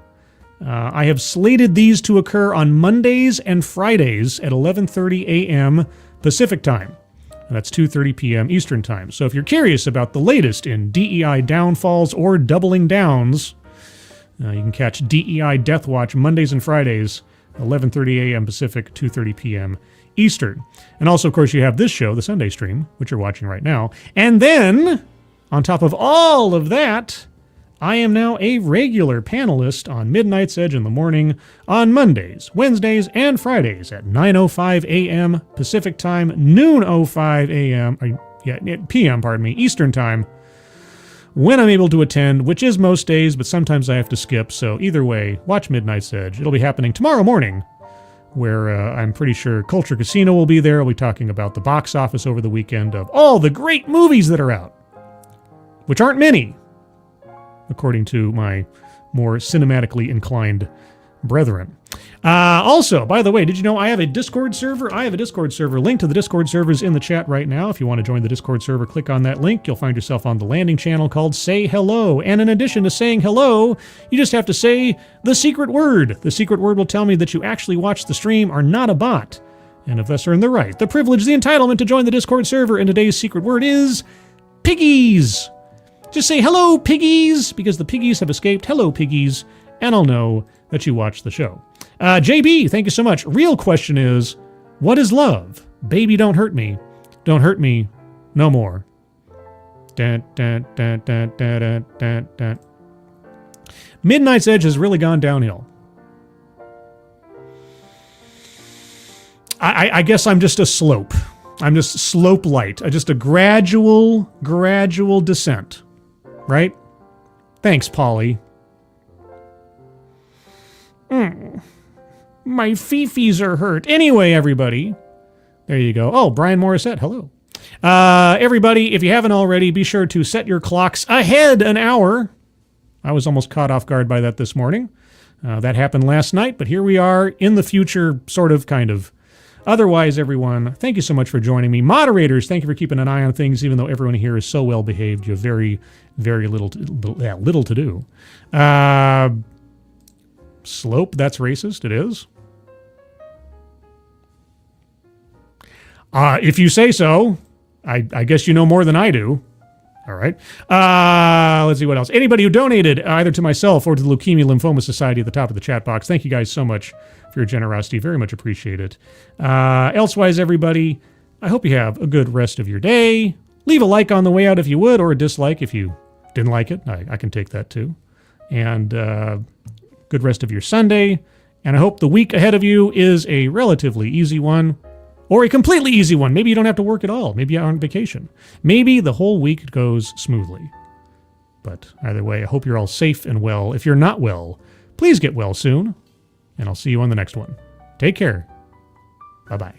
Speaker 1: I have slated these to occur on Mondays and Fridays at 11:30 a.m. Pacific Time. And that's 2:30 p.m. Eastern Time. So if you're curious about the latest in DEI downfalls or doubling downs, you can catch DEI Death Watch Mondays and Fridays, 11:30 a.m. Pacific, 2:30 p.m. Eastern. And also, of course, you have this show, the Sunday Stream, which you're watching right now. And then, on top of all of that, I am now a regular panelist on Midnight's Edge in the Morning on Mondays, Wednesdays, and Fridays at 9:05 a.m. Pacific Time, noon 05 a.m. p.m. Eastern Time, when I'm able to attend, which is most days, but sometimes I have to skip. So either way, watch Midnight's Edge. It'll be happening tomorrow morning, where I'm pretty sure Culture Casino will be there. We'll be talking about the box office over the weekend of all the great movies that are out, which aren't many, according to my more cinematically inclined brethren. Also, by the way, did you know I have a Discord server? I have a Discord server. Link to the Discord server is in the chat right now. If you want to join the Discord server, click on that link. You'll find yourself on the landing channel called Say Hello. And in addition to saying hello, you just have to say the secret word. The secret word will tell me that you actually watched the stream, are not a bot. And if thus earned the right, the privilege, the entitlement to join the Discord server, and today's secret word is Piggies. Just say, hello, Piggies, because the Piggies have escaped. Hello, Piggies, and I'll know that you watched the show. JB, thank you so much. Real question is, what is love? Baby, don't hurt me. Don't hurt me no more. Dun, dun, dun, dun, dun, dun, dun, dun. Midnight's Edge has really gone downhill. I guess I'm just a slope. I'm just slope light. Just a gradual descent. Right? Thanks, Polly. My fifis are hurt. Anyway, everybody. There you go. Oh, Brian Morissette, hello. Everybody, if you haven't already, be sure to set your clocks ahead an hour. I was almost caught off guard by that this morning. That happened last night, but here we are in the future, sort of, kind of. Otherwise, everyone, thank you so much for joining me. Moderators, thank you for keeping an eye on things, even though everyone here is so well behaved. You have very, very little to do. Slope, that's racist. It is. If you say so, I guess you know more than I do. All right. Let's see what else. Anybody who donated either to myself or to the Leukemia Lymphoma Society at the top of the chat box, thank you guys so much for your generosity. Very much appreciate it. Elsewise, everybody, I hope you have a good rest of your day. Leave a like on the way out if you would, or a dislike if you didn't like it. I can take that too. And good rest of your Sunday. And I hope the week ahead of you is a relatively easy one. Or a completely easy one. Maybe you don't have to work at all. Maybe you're on vacation. Maybe the whole week goes smoothly. But either way, I hope you're all safe and well. If you're not well, please get well soon. And I'll see you on the next one. Take care. Bye-bye.